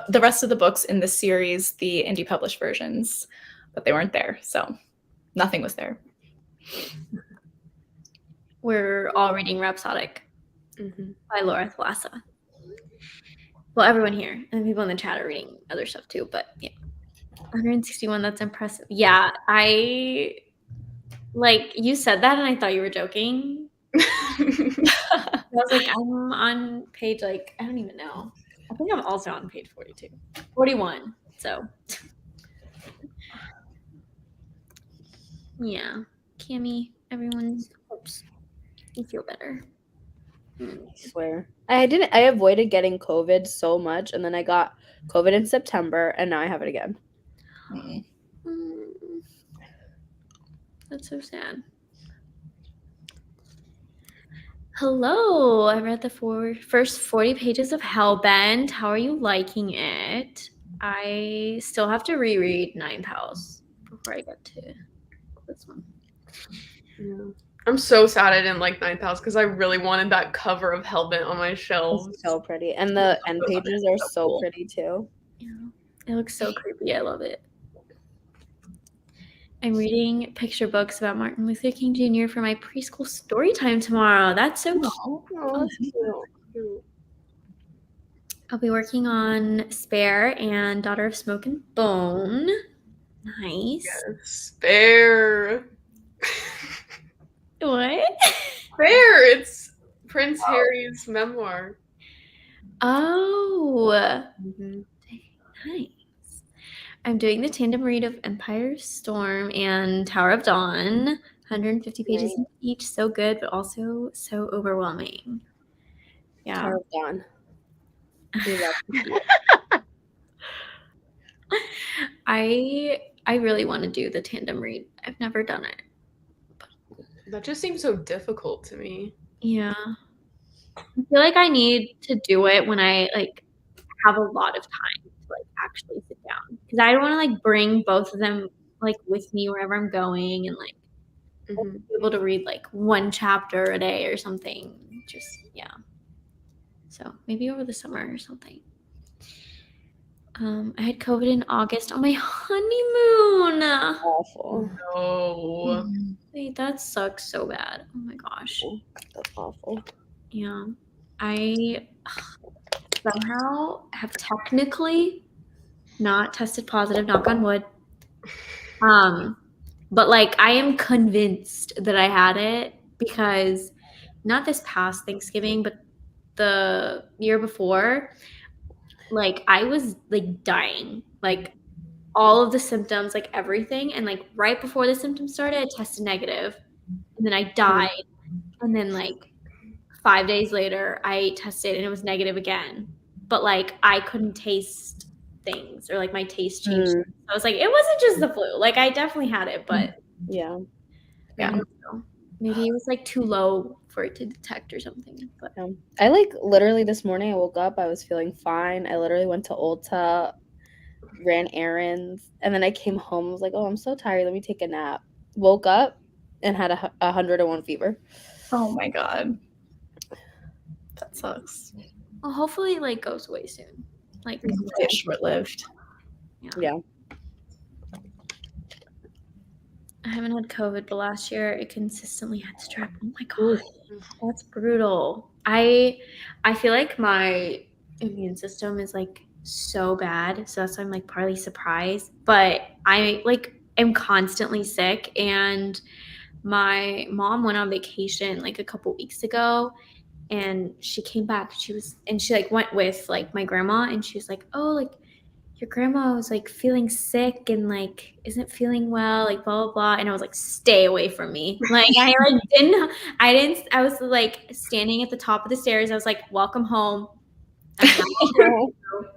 The rest of the books in this series, the indie published versions, but they weren't there. So nothing was there. We're all reading Rhapsodic Mhm. by Thelassa. Well, everyone here and people in the chat are reading other stuff too, but yeah. 161, that's impressive. Yeah, I like you said that and I thought you were joking. I was like, I'm on page like, I don't even know. I think I'm also on page 42. 41. So yeah. Cammy, everyone hopes you feel better. I swear. I avoided getting COVID so much, and then I got COVID in September, and now I have it again. Mm. Mm. That's so sad. Hello. I read the first 40 pages of Hellbent. How are you liking it? I still have to reread Ninth House before I get to this one. Yeah. I'm so sad I didn't like Ninth House because I really wanted that cover of Hellbent on my shelves. It's so pretty. And the end pages are so cool. pretty too. Yeah. It looks so creepy. I love it. I'm reading picture books about Martin Luther King Jr. for my preschool story time tomorrow. That's so cute. Oh, that's cute. I'll be working on Spare and Daughter of Smoke and Bone. Nice. Yes, Spare. What? Spare. It's Prince Harry's memoir. Oh, Mm-hmm. nice. I'm doing the tandem read of Empire Storm and Tower of Dawn. 150 pages each. So good, but also so overwhelming. Yeah. Tower of Dawn. We love to see it. I really want to do the tandem read. I've never done it. That just seems so difficult to me. Yeah. I feel like I need to do it when I like have a lot of time to like actually sit down. Because I don't want to like bring both of them like with me wherever I'm going and like Mm-hmm. be able to read like one chapter a day or something. Just yeah. So maybe over the summer or something. I had COVID in August on my honeymoon. Awful. No. Wait, that sucks so bad. Oh my gosh. That's awful. Yeah. I somehow have technically not tested positive, knock on wood. But like I am convinced that I had it because not this past Thanksgiving, but the year before, like I was like dying, like all of the symptoms, like everything. And like right before the symptoms started, I tested negative and then I died. And then like 5 days later, I tested and it was negative again. But like I couldn't taste things or like my taste changed. So I was like, it wasn't just the flu. Like I definitely had it, but Yeah. I don't know. Maybe it was like too low for it to detect or something. But I like literally this morning I woke up, I was feeling fine. I literally went to Ulta, ran errands, and then I came home. I was like, oh, I'm so tired. Let me take a nap. Woke up and had 101 fever. Oh my god. That sucks. well, hopefully it like goes away soon. Like It's short-lived. Yeah. I haven't had COVID, but last year it consistently had strep. Oh my god, that's brutal. I feel like my immune system is like so bad, so that's why I'm like partly surprised. But I like am constantly sick, and my mom went on vacation like a couple weeks ago, and she came back. She like went with like my grandma, and she was like, "Oh, like your grandma was like feeling sick and like isn't feeling well, like blah blah blah." And I was like, stay away from me. Like I was like standing at the top of the stairs. I was like, welcome home.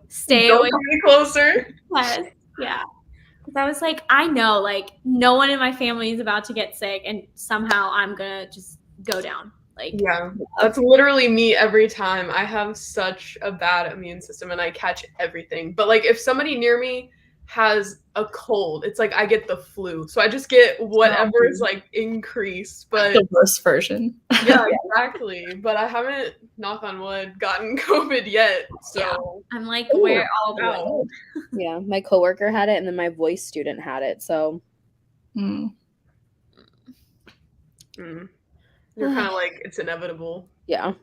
Stay Don't away. come any closer. Yes. Yeah. Because I was like, I know like no one in my family is about to get sick and somehow I'm gonna just go down. Like Yeah, that's literally me every time. I have such a bad immune system and I catch everything. But like if somebody near me has a cold, it's like I get the flu. So I just get whatever is like increased. But The worst version. yeah, exactly. But I haven't, knock on wood, gotten COVID yet. So I'm like, where all the wow. Yeah. My coworker had it and then my voice student had it. So You're kind of like, it's inevitable. yeah.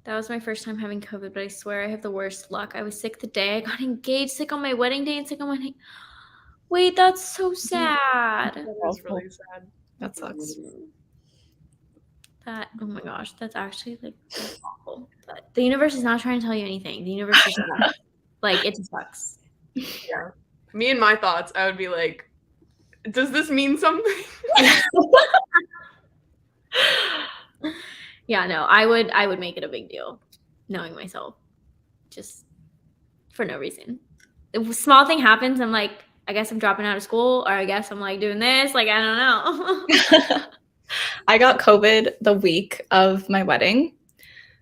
That was my first time having COVID, but I swear I have the worst luck. I was sick the day I got engaged, sick on my wedding day, and sick on my wedding. Wait, that's so sad. That's really sad. That sucks. That, oh my gosh, that's actually like so awful. But the universe is not trying to tell you anything. The universe just like it just sucks. Yeah. Me and my thoughts, I would be like, does this mean something? Yeah, no, I would make it a big deal, knowing myself, just for no reason. If a small thing happens, I'm like, I guess I'm dropping out of school, or I guess I'm like doing this. Like, I don't know. I got COVID the week of my wedding.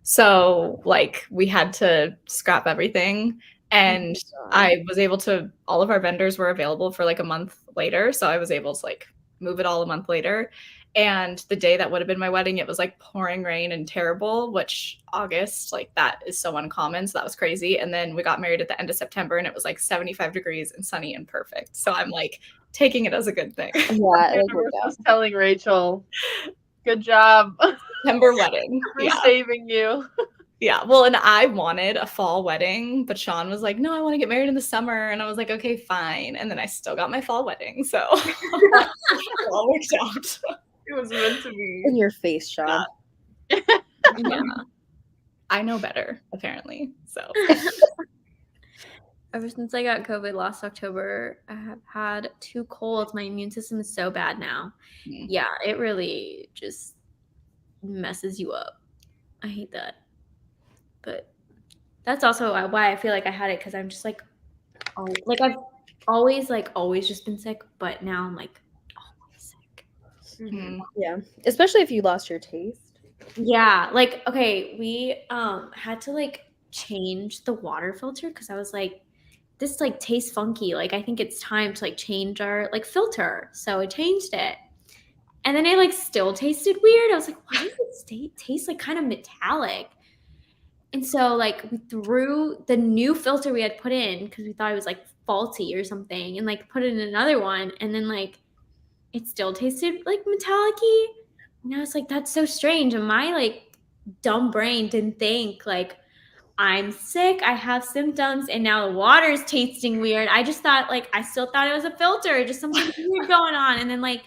So like we had to scrap everything, and I was able to, all of our vendors were available for like a month later. So I was able to like move it all a month later. And the day that would have been my wedding, it was like pouring rain and terrible, which August, like that is so uncommon. So that was crazy. And then we got married at the end of September and it was like 75 degrees and sunny and perfect. So I'm like taking it as a good thing. Yeah, I like, was just telling Rachel, good job September wedding. for Yeah. saving you. Yeah. Well, and I wanted a fall wedding, but Sean was like, no, I want to get married in the summer. And I was like, okay, fine. And then I still got my fall wedding. So it all worked out. It was meant to be. in your face, Sean. Yeah. I know better, apparently. So Ever since I got COVID last October, I have had 2 colds. My immune system is so bad now. Yeah, it really just messes you up. I hate that. But that's also why I feel like I had it, because I'm just like, I've always just been sick, but now I'm like always sick. Yeah, especially if you lost your taste. Yeah, like, okay, we had to like change the water filter because I was like, this like tastes funky. Like, I think it's time to like change our like filter. So I changed it. And then it like still tasted weird. I was like, why does it taste like kind of metallic? And so like we threw the new filter we had put in because we thought it was like faulty or something, and like put it in another one, and then like it still tasted like metallic-y. And I was like, that's so strange. And my like dumb brain didn't think like, I'm sick, I have symptoms, and now the water's tasting weird. I just thought like, I still thought it was a filter, just something weird going on. And then like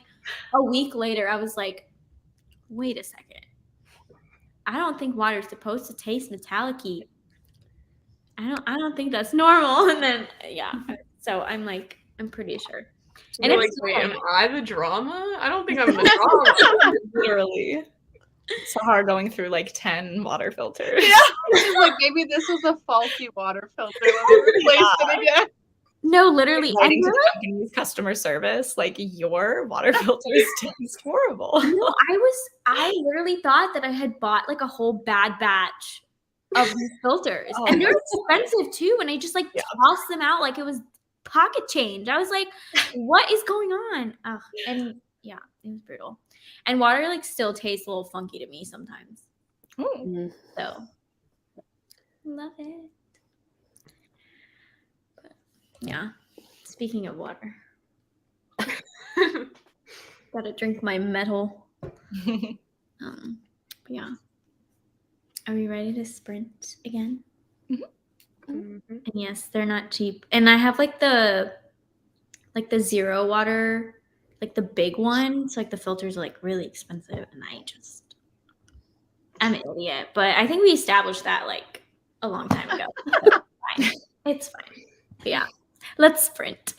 a week later, I was like, wait a second. I don't think water is supposed to taste metallic-y. I don't think that's normal. And then yeah, so I'm like, I'm pretty sure. And You're it's like, wait, am I the drama? I don't think I'm the drama. literally. Sahar going through like 10 water filters. Yeah. She's like, maybe this was a faulty water filter. Let me replace it again. no, literally. Writing to the company's customer service, like your water filters taste horrible. No, I literally thought that I had bought like a whole bad batch of these filters. Oh And they're my expensive too. And I just like tossed them out like it was pocket change. I was like, what is going on? Ugh. And yeah, it was brutal. And water like still tastes a little funky to me sometimes. Mm. So love it. But, yeah. Speaking of water. Gotta drink my metal. But yeah. Are we ready to sprint again? And yes, they're not cheap. And I have like the zero water, like the big one. So like the filters are like really expensive, and I'm an idiot. But I think we established that like a long time ago. So it's fine. It's fine. But yeah. Let's sprint.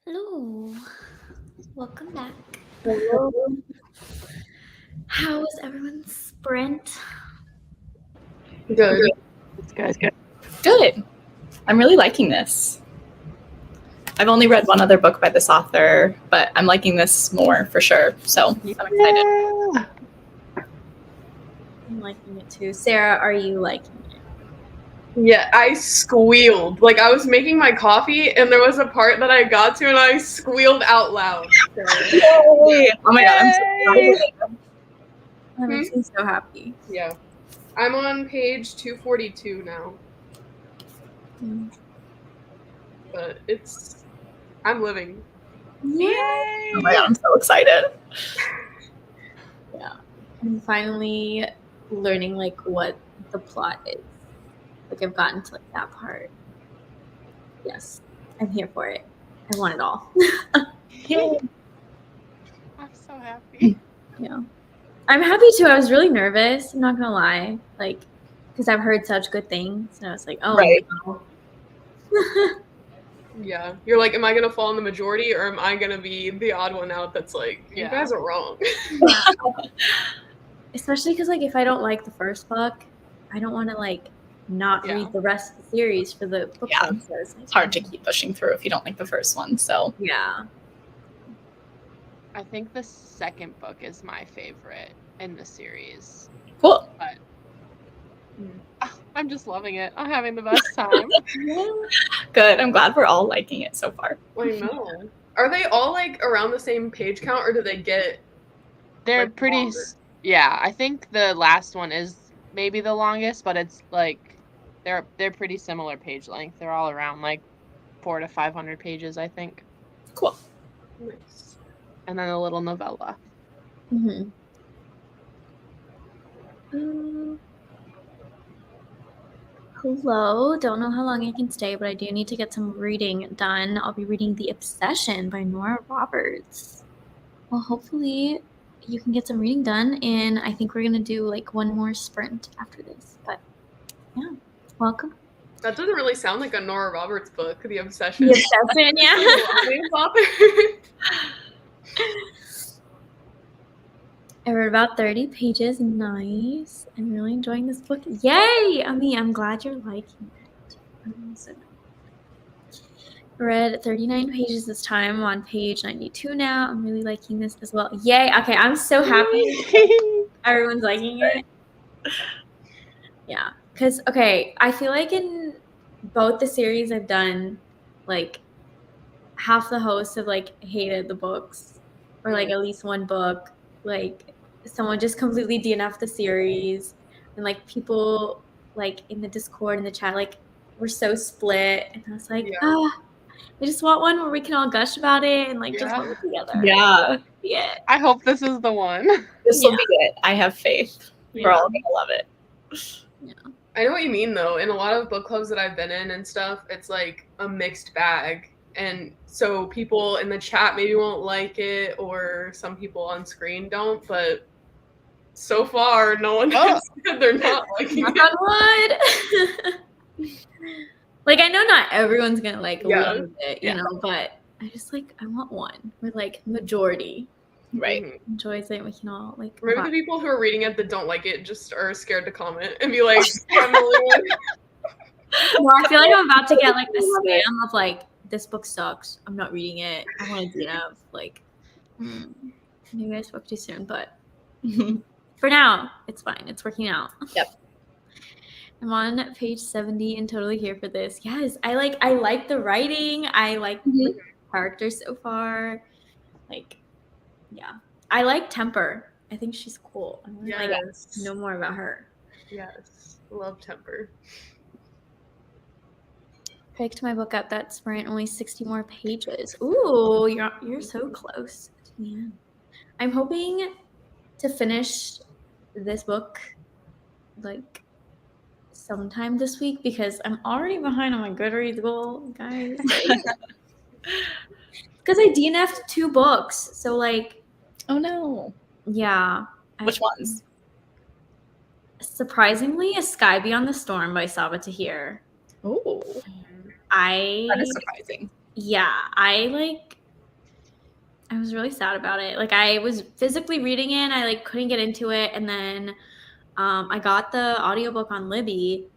Hello. Welcome back. Hello. How was everyone's sprint? Good. It's good. Good. I'm really liking this. I've only read one other book by this author, but I'm liking this more for sure. So I'm excited. Yeah. I'm liking it too. Sarah, are you liking it? Yeah, I squealed. Like, I was making my coffee, and there was a part that I got to, and I squealed out loud. So, Yay! Oh my god, I'm so excited. That makes me so happy. yeah. I'm on page 242 now. But I'm living. Yay! Oh my god, I'm so excited. Yeah. I'm finally learning like what the plot is. Like I've gotten to like that part. Yes. I'm here for it. I want it all. Yay. I'm so happy. Yeah. I'm happy too. I was really nervous. I'm not gonna lie. Like, because I've heard such good things. And I was like, oh Right. no. Yeah. You're like, am I going to fall in the majority, or am I going to be the odd one out that's like, you Yeah. guys are wrong? Especially because like if I don't like the first book, I don't want to like not Yeah. read the rest of the series for the book Yeah. club. So it's like, It's hard to keep pushing through if you don't like the first one. So Yeah. I think the second book is my favorite in the series. cool. But I'm just loving it. I'm having the best time. Good. I'm glad we're all liking it so far. I know. Are they all like around the same page count, or do they get They're like, pretty longer? yeah, I think the last one is maybe the longest, but it's like they're pretty similar page length. They're all around like 400 to 500 pages, I think. Cool. Nice. And then a little novella. Mm-hmm. Hello. Don't know how long I can stay, but I do need to get some reading done. I'll be reading The Obsession by Nora Roberts. Well, hopefully you can get some reading done, and I think we're gonna do like one more sprint after this. But yeah, welcome. That doesn't really sound like a Nora Roberts book, The Obsession. The Obsession, yeah. Anonymous author. I read about 30 pages. Nice. I'm really enjoying this book. Yay! I'm glad you're liking it. I read 39 pages this time. I'm on page 92 now. I'm really liking this as well. Yay! Okay, I'm so happy everyone's liking it. Yeah, because, okay, I feel like in both the series I've done, like, half the hosts have, like, hated the books, or, like, at least one book. Like, someone just completely DNF'd the series, and, like, people, like, in the Discord and the chat, like, were so split, and I was like, Yeah. I just want one where we can all gush about it and, like, just love it together. Yeah. Yeah. I hope this is the one. This will be it. I have faith. We're all gonna love it. I know what you mean, though. In a lot of book clubs that I've been in and stuff, it's like a mixed bag. And so people in the chat maybe won't like it, or some people on screen don't, but so far, no one has said they're not liking Knock it. on wood. Like, I know not everyone's gonna like Yeah. love it, you know, but I just like I want one where like majority Right. Mhm. enjoys it. We can all like. Maybe the vibe. people who are reading it that don't like it just are scared to comment and be like, I'm the only one. Well, I feel like I'm about to get like a spam of like this book sucks. I'm not reading it. I want to DNF. Like, maybe I spoke too soon, but for now, it's fine. It's working out. Yep. I'm on page 70 and totally here for this. Yes, I like the writing. I like the characters so far. Like, yeah. I like Temper. I think she's cool. I want to like know more about her. Yes. Love Temper. Picked my book up that sprint, only 60 more pages. Ooh, you're so close to the end. I'm hoping to finish this book like sometime this week because I'm already behind on my Goodreads goal, guys. Because I DNF'd 2 books. So like, oh no. Yeah. Which ones? Surprisingly, A Sky Beyond the Storm by Saba Tahir. Oh. That is surprising. Yeah, I was really sad about it. Like I was physically reading it and I like couldn't get into it. And then I got the audiobook on Libby.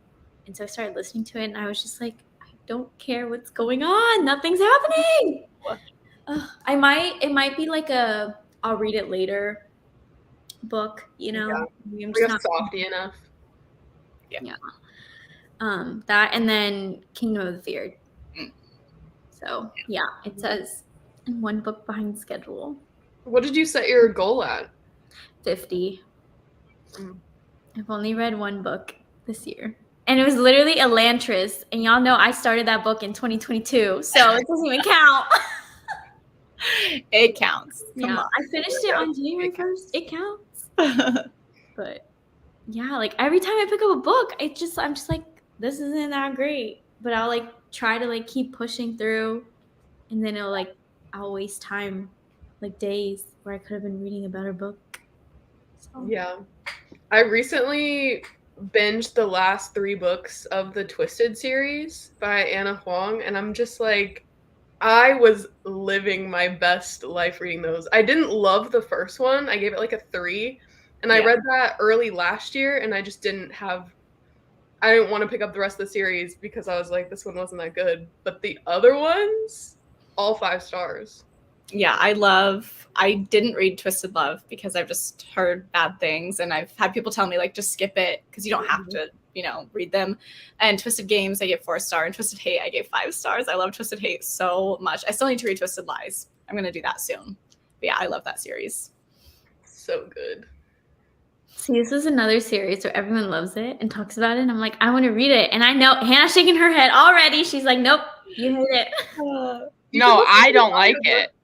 And so I started listening to it and I was just like, I don't care what's going on. Nothing's happening. It might be like I'll read it later book, you know. Yeah. Maybe I'm just not softy enough. Yeah. That and then Kingdom of the Feared. So yeah, it says in 1 book behind schedule. What did you set your goal at? 50. I've only read 1 book this year. And it was literally Elantris. And y'all know I started that book in 2022. So it doesn't even count. It counts. Come on. I finished it on January 1st. It counts. But yeah, like every time I pick up a book, I'm just like, this isn't that great. But I'll like try to like keep pushing through. And then I'll waste time, like days where I could have been reading a better book. So. Yeah. I recently binged the last 3 books of the Twisted series by Anna Huang, and I'm just like, I was living my best life reading those. I didn't love the first one. I gave it like a 3, and I read that early last year, and I just I didn't want to pick up the rest of the series because I was like, this one wasn't that good. But the other ones, all 5 stars. Yeah, I didn't read Twisted Love because I've just heard bad things and I've had people tell me like just skip it because you don't have to, read them. And Twisted Games I gave 4 stars and Twisted Hate I gave 5 stars. I love Twisted Hate so much. I still need to read Twisted Lies. I'm going to do that soon. But yeah, I love that series. So good. See, this is another series where everyone loves it and talks about it. And I'm like, I want to read it. And I know Hannah's shaking her head already. She's like, nope, you hate it. No, I don't like it.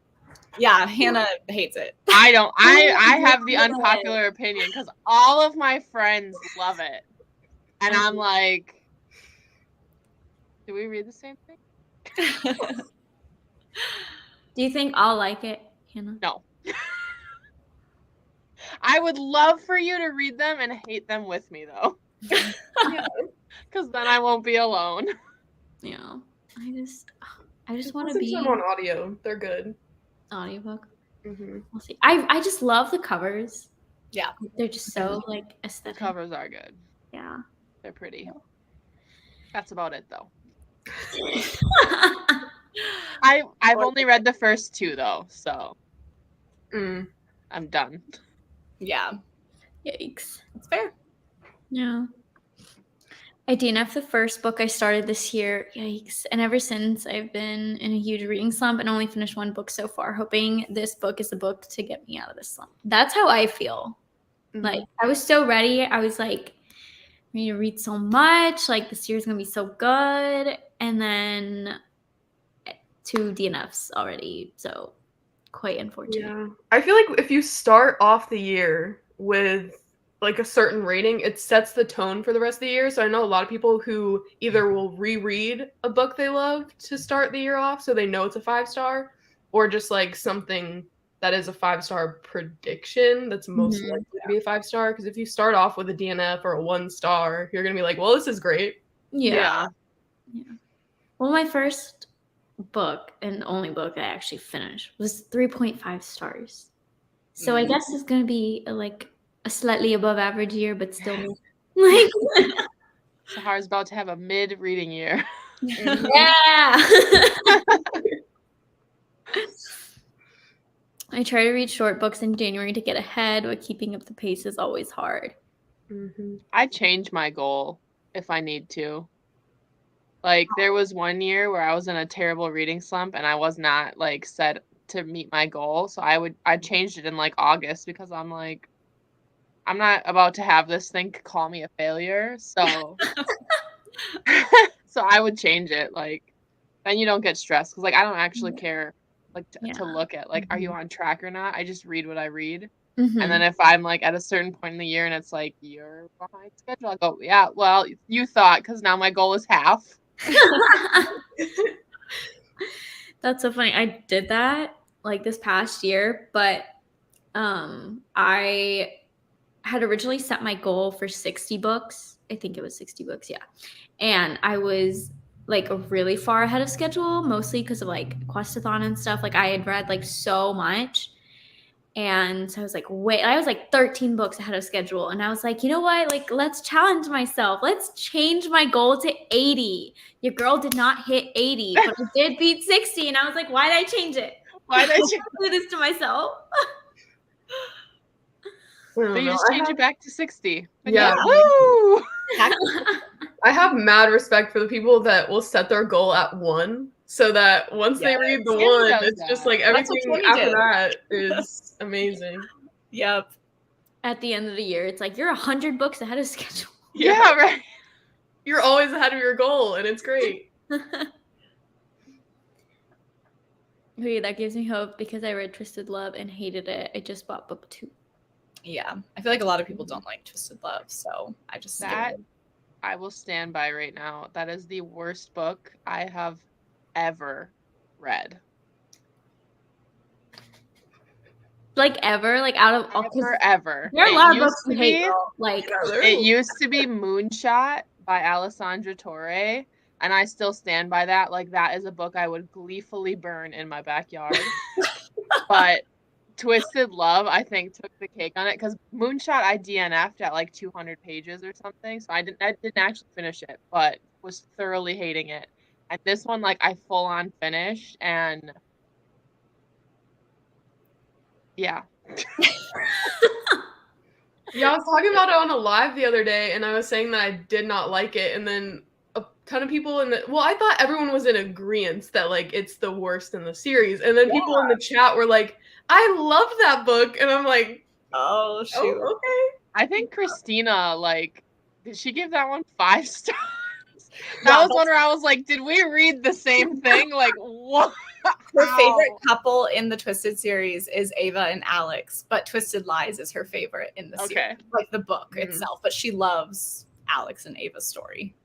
Yeah, Hannah hates it. I don't. I have the unpopular opinion because all of my friends love it. And I'm like, do we read the same thing? Do you think I'll like it, Hannah? No. I would love for you to read them and hate them with me, though. Because then I won't be alone. Yeah. I just want to Listen be to them on audio. They're good. Audiobook. Mm-hmm. We'll see. I just love the covers. Yeah. They're just so like The aesthetic. covers are good. Yeah. They're pretty. That's about it, though. I've only read the first 2, though, so I'm done. Yeah. Yikes. That's fair. Yeah. I DNF'd the first book I started this year. Yikes. And ever since, I've been in a huge reading slump and only finished 1 book so far, hoping this book is the book to get me out of this slump. That's how I feel. Mm-hmm. Like, I was so ready. I was like, I need to read so much. Like, this year's going to be so good. And then 2 DNFs already. So, quite unfortunate. Yeah. I feel like if you start off the year with like a certain rating, it sets the tone for the rest of the year. So I know a lot of people who either will reread a book they love to start the year off so they know it's a 5-star, or just like something that is a 5-star prediction that's most likely to be a 5-star. Because if you start off with a DNF or a 1-star, you're gonna be like, well, this is great. Yeah. Well, my first book and only book I actually finished was 3.5 stars. So I guess it's gonna be a slightly above average year, but still like Sahar's about to have a mid-reading year. yeah. I try to read short books in January to get ahead, but keeping up the pace is always hard. I change my goal if I need to. Like there was one year where I was in a terrible reading slump and I was not like set to meet my goal. So I changed it in like August because I'm like, I'm not about to have this thing call me a failure. So so I would change it. Like then you don't get stressed because like I don't actually care like to look at like are you on track or not. I just read what I read. And then if I'm like at a certain point in the year and it's like you're behind schedule, I'll go, yeah, well, you thought because now my goal is half. That's so funny. I did that like this past year, but I had originally set my goal for 60 books. I think it was 60 books, yeah. And I was like really far ahead of schedule, mostly because of like Questathon and stuff. Like I had read like so much. And so I was like, wait, I was like 13 books ahead of schedule. And I was like, you know what? Like, let's challenge myself. Let's change my goal to 80. Your girl did not hit 80, but I did beat 60. And I was like, why did I change it? Why did I do this to myself? So you just change it back to 60. Yeah. Woo! I have mad respect for the people that will set their goal at 1. So that once they read the Sam 1, does it's that. just like everything after that is amazing. Yep. At the end of the year, it's like you're 100 books ahead of schedule. Yeah, right. You're always ahead of your goal, and it's great. Okay, that gives me hope because I read Twisted Love and hated it. I just bought book 2. Yeah, I feel like a lot of people don't like Twisted Love, so I just that I will stand by right now. That is the worst book I have ever read. Like ever, like out of all ever. There are a lot of books you hate. Like it used to be Moonshot by Alessandra Torre, and I still stand by that. Like that is a book I would gleefully burn in my backyard. But Twisted Love, I think, took the cake on it because Moonshot I DNF'd at like 200 pages or something, so I didn't actually finish it, but was thoroughly hating it. And this one, like, I full on finished, and yeah. Yeah, I was talking about it on a live the other day, and I was saying that I did not like it, and then a ton of people I thought everyone was in agreement that like it's the worst in the series, and then people in the chat were like, I love that book, and I'm like, oh shoot. Oh, okay. I think Christina, like, did she give that one 5 stars? That was one where I was like, did we read the same thing? Like, what? Her favorite couple in the Twisted series is Ava and Alex, but Twisted Lies is her favorite in the series, like the book itself. But she loves Alex and Ava's story.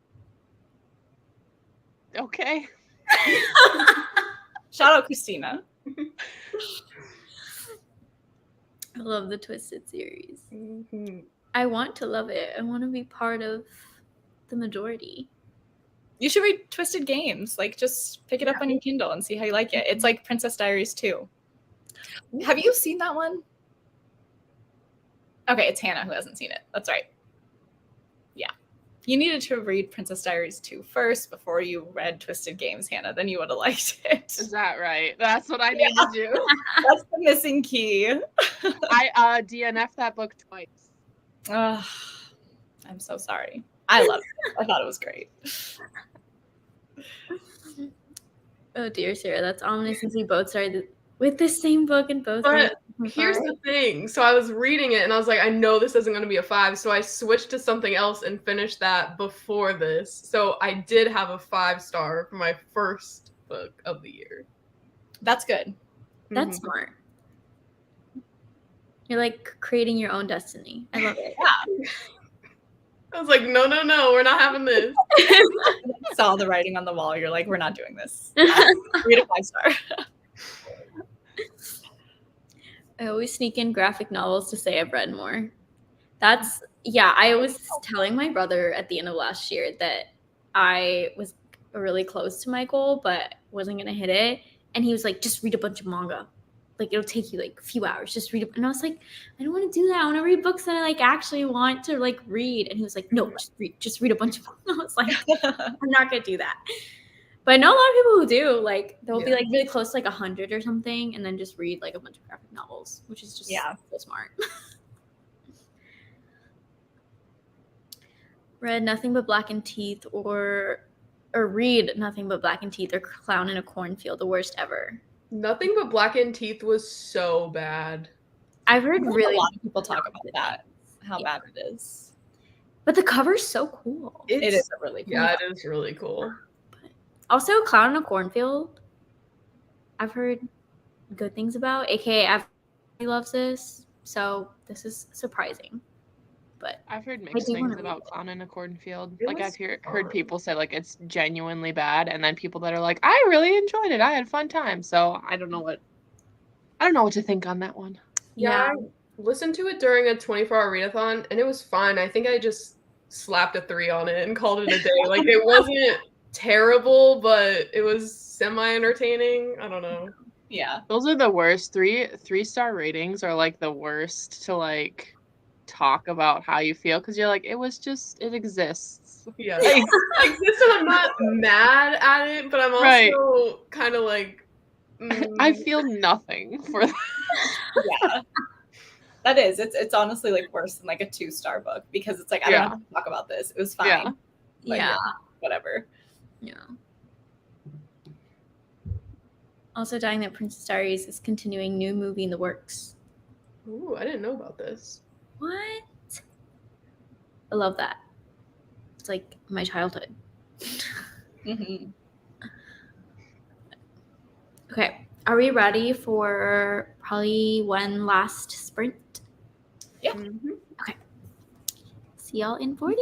Okay. Shout out Christina. I love the Twisted series. I want to love it. I want to be part of the majority. You should read Twisted Games. Like, just pick it up on your Kindle and see how you like it. It's like Princess Diaries 2. Have you seen that one? Okay, it's Hannah who hasn't seen it. That's right. Yeah. You needed to read Princess Diaries 2 first before you read Twisted Games, Hannah. Then you would have liked it. Is that right? That's what I need to do. That's the missing key. I DNF'd that book twice. I'm so sorry. I loved it. I thought it was great. Oh dear, Sarah, that's ominous since we both started with the same book and both. But here's the thing. So I was reading it and I was like, I know this isn't going to be a 5. So I switched to something else and finished that before this. So I did have a 5-star for my first book of the year. That's good. That's smart. You're like creating your own destiny. I love it. Yeah. I was like, no, we're not having this. Saw the writing on the wall. You're like, we're not doing this. Read a 5-star. I always sneak in graphic novels to say I've read more. I was telling my brother at the end of last year that I was really close to my goal, but wasn't going to hit it. And he was like, just read a bunch of manga. Like, it'll take you, like, a few hours. Just read it. And I was like, I don't want to do that. I want to read books that I, like, actually want to, like, read. And he was like, no, just read a bunch of them. I was like, I'm not going to do that. But I know a lot of people who do. Like they'll be Yeah. like really close to like 100 or something, and then just read like a bunch of graphic novels, which is just so smart. Read Nothing But Black and Teeth or read Nothing But Black and Teeth or Clown in a Cornfield, the worst ever. Nothing But Black and Teeth was so bad. I've heard really a lot of people talk about that, how bad it is. But the cover's so cool. It is a really cool. Yeah, it is really cool. Also, Clown in a Cornfield, I've heard good things about, aka everybody loves this, so this is surprising. But I've heard mixed do things wanna read about it. Clown in a Cornfield. It Like was I've heard fun. people say like it's genuinely bad, and then people that are like, I really enjoyed it. I had a fun time. So I don't know what to think on that one. Yeah, I listened to it during a 24-hour readathon, and it was fine. I think I just slapped a 3 on it and called it a day. Like it wasn't terrible, but it was semi-entertaining. I don't know. Yeah. Those are the worst. 3-star ratings are like the worst to like talk about how you feel because you're like, it exists. Yeah, it exists, and I'm not mad at it, but I'm also kind of like, I feel nothing for that. Yeah. That is. It's honestly like worse than like a 2-star book because it's like I don't have to talk about this. It was fine. Yeah. Like, whatever. Yeah. Also, dying that Princess Diaries is continuing new movie in the works. Ooh, I didn't know about this. What? I love that. It's like my childhood. Mm-hmm. Okay. Are we ready for probably one last sprint? Yeah. Mm-hmm. Okay. See y'all in 40.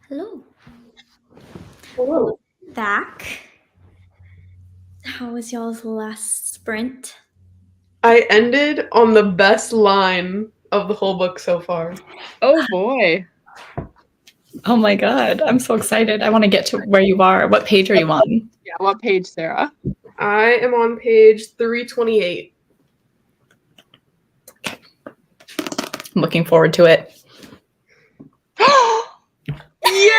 Hello. Hello. Back. How was y'all's last sprint? I ended on the best line of the whole book so far. Oh boy. Oh my god, I'm so excited. I want to get to where you are. What page are you on? Yeah, what page, Sarah? I am on page 328. I'm looking forward to it. Yeah!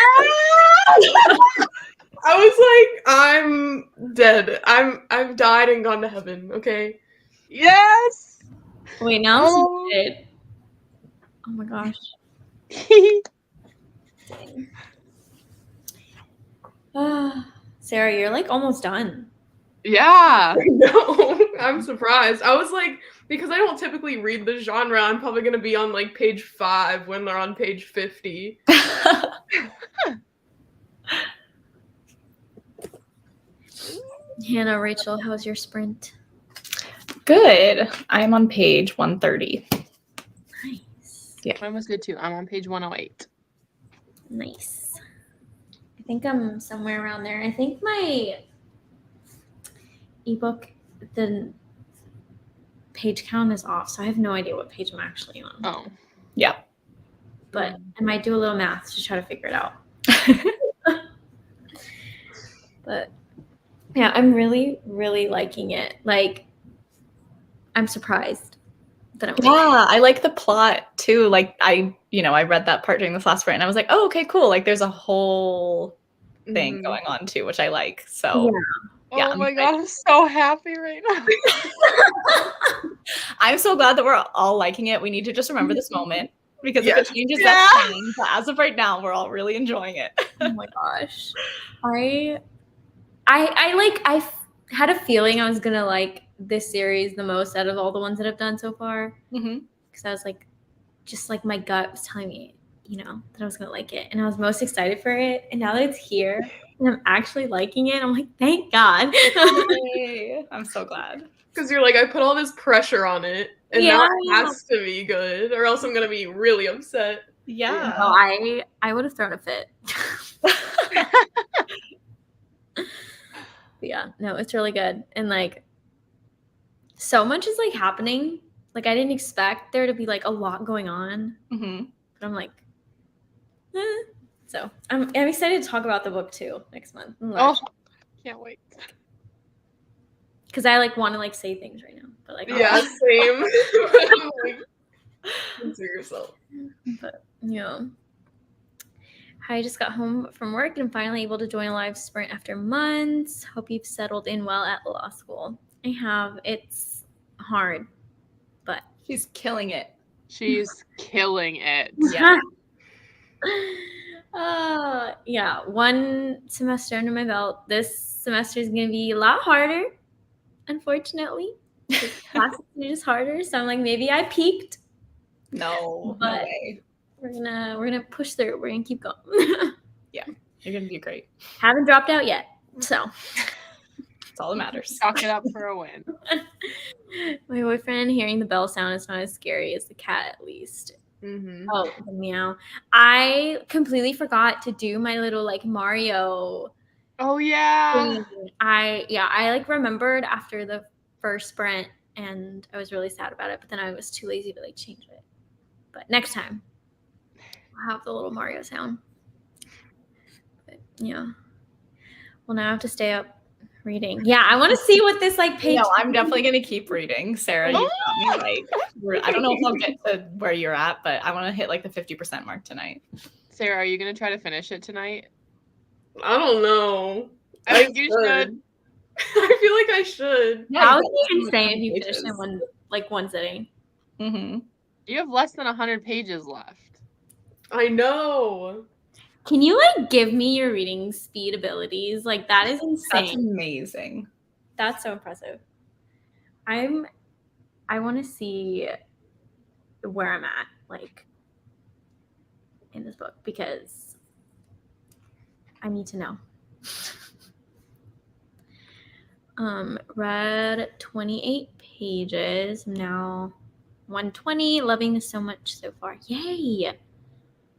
I was like, I'm dead. I've died and gone to heaven, okay? Yes. Wait, now I'm so Oh. excited. Oh my gosh. Sarah, you're like almost done. Yeah. No, I'm surprised. I was like, because I don't typically read the genre, I'm probably gonna be on like page 5 when they're on page 50. Hannah, Rachel, how's your sprint? Good. I'm on page 130. Nice. Mine was good too. I'm on page 108. Nice. I think I'm somewhere around there. I think my ebook, the page count is off, so I have no idea what page I'm actually on. Oh. Yeah. But I might do a little math to try to figure it out. But yeah, I'm really, really liking it. Like, I'm surprised that I'm Yeah, I like the plot too. Like I read that part during this last sprint and I was like, oh, okay, cool. Like there's a whole thing Mhm. going on too, which I like. So yeah, Oh I'm my excited. god, I'm so happy right now. I'm so glad that we're all liking it. We need to just remember this moment because if Yes. it changes, Yeah. that's fine. But as of right now, we're all really enjoying it. Oh my gosh. I had a feeling I was gonna like this series the most out of all the ones that I've done so far. Mm-hmm. Because I was like, just like my gut was telling me, that I was gonna like it. And I was most excited for it. And now that it's here and I'm actually liking it, I'm like, thank God. Yay. I'm so glad. Because you're like, I put all this pressure on it, and now it Yeah. has to be good, or else I'm gonna be really upset. Yeah. No, I would have thrown a fit. But yeah, no, it's really good. And like so much is like happening. Like I didn't expect there to be like a lot going on. Mm-hmm. But I'm like, So I'm excited to talk about the book too next month. Oh, can't wait. Because I like want to like say things right now. But like Yeah, same. I'm like, censor yourself. But I just got home from work and finally able to join a live sprint after months. Hope you've settled in well at law school. I have. It's hard, but She's killing it. She's killing it. Yeah. Yeah, one semester under my belt. This semester is going to be a lot harder, unfortunately. Classes are just harder, so I'm like, maybe I peaked. No But way. we're gonna push through. We're gonna keep going. You're gonna be great. Haven't dropped out yet, so That's all that matters. Chalk it up for a win. my boyfriend hearing the bell sound is not as scary as the cat, at least. Mm-hmm. Oh, the meow! I completely forgot to do my little like Mario. Oh yeah. Thing. I like remembered after the first sprint, and I was really sad about it. But then I was too lazy to like change it. But next time, I'll have the little Mario sound. But yeah. Well, now I have to stay up reading. Yeah, I want to see what this like page. No, I'm definitely gonna keep reading, Sarah. You got me like. I don't know if I'll get to where you're at, but I want to hit like the 50% mark tonight. Sarah, are you gonna try to finish it tonight? I don't know. I think you should. I feel like I should. That would be insane if you finished in one sitting. Mm-hmm. You have less than 100 pages left. I know. Can you like give me your reading speed abilities? Like that is That's insane. amazing. That's so impressive. I want to see where I'm at, like in this book, because I need to know. Read 28 pages. I'm now 120. Loving this so much so far. Yay.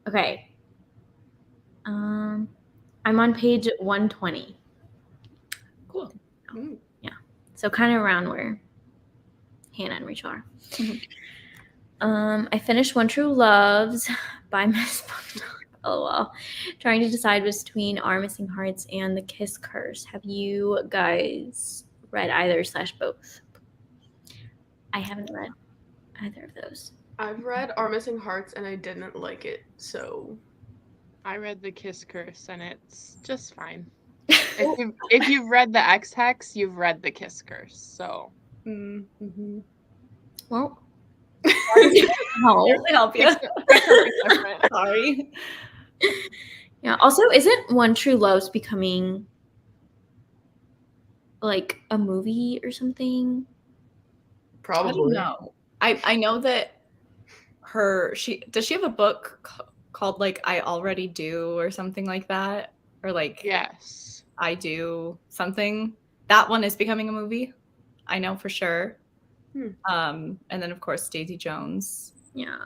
Okay. I'm on page 120. Cool. Mm. So kind of around where Hannah and Rachel are. Mhm. I finished One True Loves by Miss LOL. Trying to decide between Our Missing Hearts and The Kiss Curse. Have you guys read either / both? I haven't read either of those. I've read Our Missing Hearts and I didn't like it, so I read The Kiss Curse and it's just fine. If you've read the X Hex, you've read The Kiss Curse. So mm-hmm. Well, No. Help you. different. Sorry. yeah. Also, isn't One True Loves becoming like a movie or something? I don't Probably. know. I know that she have a book called like I Already Do or something like that, or like Yes. I Do something. That one is becoming a movie. I know for sure. And then of course Daisy Jones. Yeah.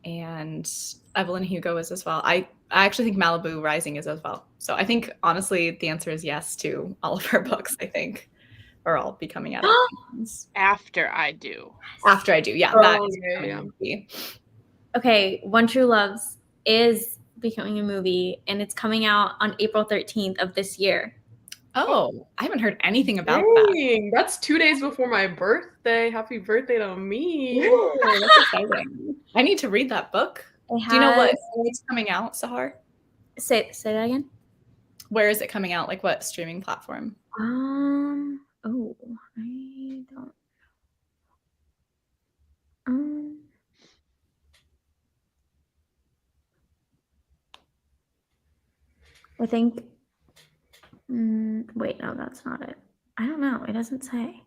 And Evelyn Hugo is as well. I actually think Malibu Rising is as well. So I think honestly the answer is yes to all of her books, I think. Are all becoming adaptations. After I Do. After I Do, yeah. Oh, that is yeah, becoming yeah. a movie. Okay, One True Loves is becoming a movie, and it's coming out on April 13th of this year. Oh, I haven't heard anything about that. Dang, that's 2 days before my birthday. Happy birthday to me. Ooh, that's exciting. I need to read that book. Do you know what it's coming out, Sahar? Say that again. Where is it coming out? Like what streaming platform? Oh, I don't. I think. Wait, no, that's not it. I don't know. It doesn't say.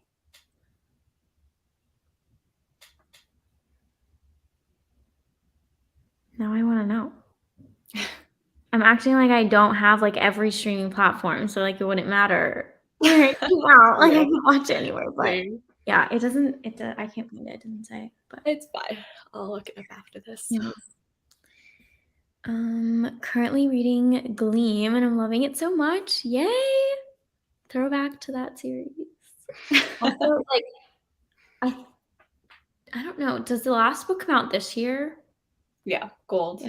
Now I want to know. I'm acting like I don't have like every streaming platform, so like it wouldn't matter. Like I can watch it anywhere, but Same. yeah, it doesn't. I can't find it. It doesn't say. But It's fine. I'll look it up after this. yeah. Currently reading Gleam, and I'm loving it so much. Yay! Throwback to that series. Also, like I don't know. Does the last book come out this year? Yeah, Gold. Yeah.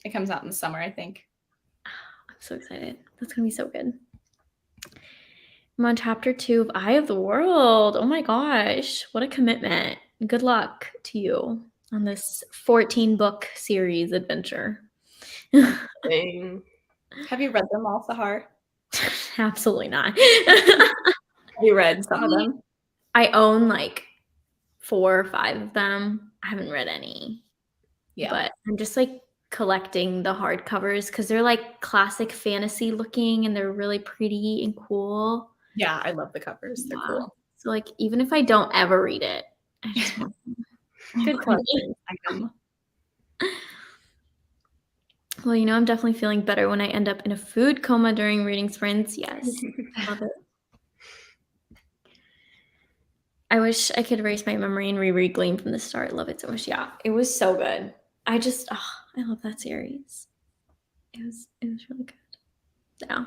It comes out in the summer, I think. I'm so excited. That's gonna be so good. I'm on chapter 2 of Eye of the World. Oh my gosh, what a commitment. Good luck to you on this 14-book series adventure. Dang. Have you read them all, Sahar? Absolutely not. Have you read some of them? I own like 4 or 5 of them. I haven't read any. Yeah. But I'm just like collecting the hardcovers because they're like classic fantasy looking and they're really pretty and cool. Yeah, I love the covers. They're cool. So like even if I don't ever read it, I just want them. Good collection item. Well, you know, I'm definitely feeling better when I end up in a food coma during reading sprints. Yes, I love it. I wish I could erase my memory and reread Gleam from the start. Love it so much. Yeah, it was so good. I love that series. It was really good. Yeah.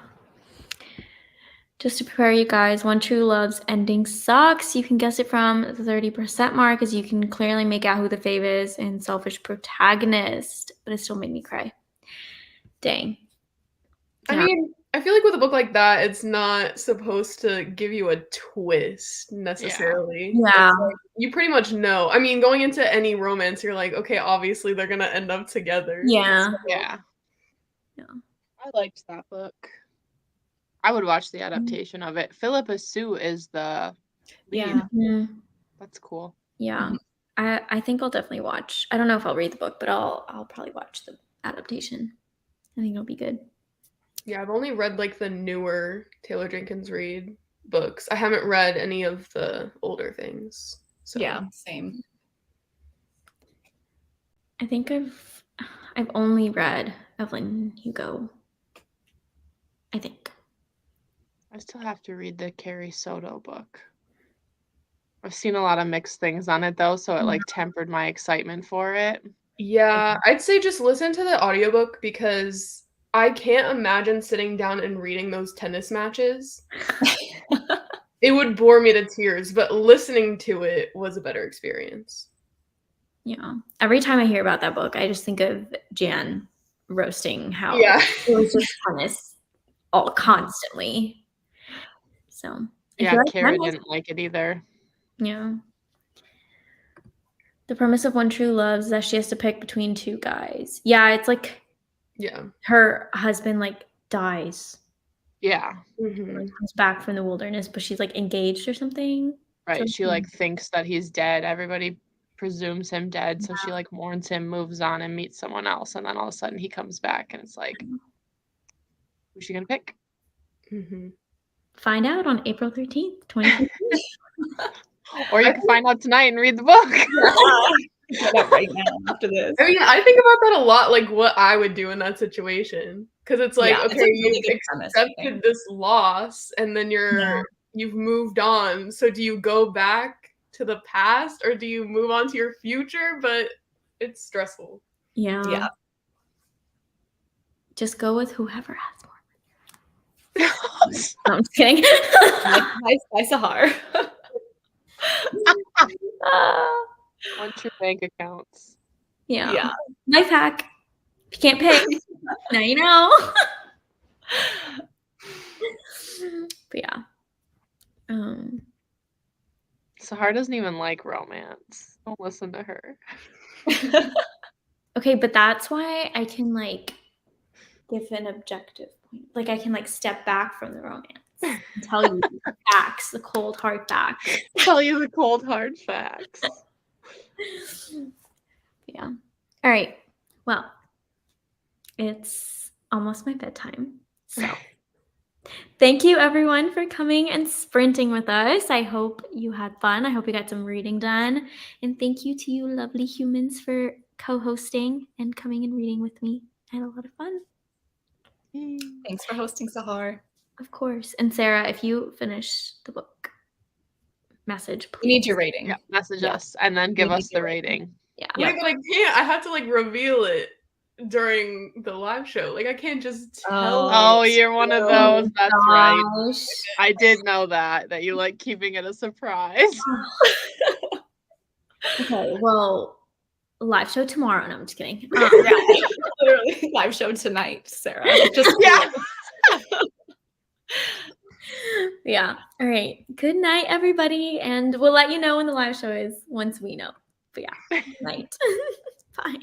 Just to prepare you guys, One True Love's ending sucks. You can guess it from the 30% mark, as you can clearly make out who the fave is and selfish protagonist, but it still made me cry. Dang. I mean, I feel like with a book like that, it's not supposed to give you a twist necessarily. Yeah. It's like, you pretty much know. I mean, going into any romance, you're like, okay, obviously they're gonna end up together. Yeah. Yeah. Yeah. I liked that book. I would watch the adaptation of it. Philippa Sue is the lead. Yeah. Mhm. That's cool. Yeah. I think I'll definitely watch. I don't know if I'll read the book, but I'll probably watch the adaptation. I think it'll be good. Yeah, I've only read like the newer Taylor Jenkins Reid books. I haven't read any of the older things. So Yeah, same. I think I've only read Evelyn Hugo. I think. I still have to read the Carrie Soto book. I've seen a lot of mixed things on it though, so it like tempered my excitement for it. yeah, I'd say just listen to the audiobook because I can't imagine sitting down and reading those tennis matches. It would bore me to tears, but listening to it was a better experience. Yeah. Every time I hear about that book, I just think of Jan roasting how Yeah. it was just tennis all constantly. So if you Yeah, like Kara tennis, didn't like it either. yeah. The premise of One True Love is that she has to pick between two guys. Yeah, it's like Yeah. her husband like dies. Yeah, Mhm. Like, comes back from the wilderness, but she's like engaged or something. right. She Something. like thinks that he's dead. Everybody presumes him dead, so she like mourns him, moves on, and meets someone else, and then all of a sudden he comes back, and it's like, who's she gonna pick? Mhm. Find out on April 13th, 2020. Or you can find out tonight and read the book. Get up right now after this. I mean, I think about that a lot, like what I would do in that situation. Because it's like, Yeah, it's okay, a really you've good premise, I think. accepted this loss, and then you've moved on. So do you go back to the past, or do you move on to your future? But it's stressful. Yeah. Yeah. Just go with whoever has more. Nice. No, I'm just kidding. Nice Sahar. Once your bank accounts. Yeah. Yeah. Life hack. If you can't pay, now you know. But yeah. Sahar doesn't even like romance. Don't listen to her. Okay, but that's why I can like give an objective point. Like I can like step back from the romance and tell you the facts, the cold hard facts. Tell you the cold hard facts. Yeah. All right. Well, it's almost my bedtime. So thank you everyone for coming and sprinting with us. I hope you had fun. I hope you got some reading done. And thank you to you lovely humans for co-hosting and coming and reading with me. I had a lot of fun. Thanks for hosting, Sahar. Of course. And Sarah, if you finish the book, message, please. We need your rating. Yeah, message us and then give We us need your the rating. Yeah. Wait, but I can't. I have to like reveal it during the live show. Like I can't just tell. Oh, you're one of those. That's right. Gosh. I did know that you like keeping it a surprise. Okay, well, live show tomorrow. No, I'm just kidding. Yeah, literally live show tonight, Sarah. Just Yeah. Yeah. All right. Good night, everybody. And we'll let you know when the live show is once we know. But yeah, good night. Bye.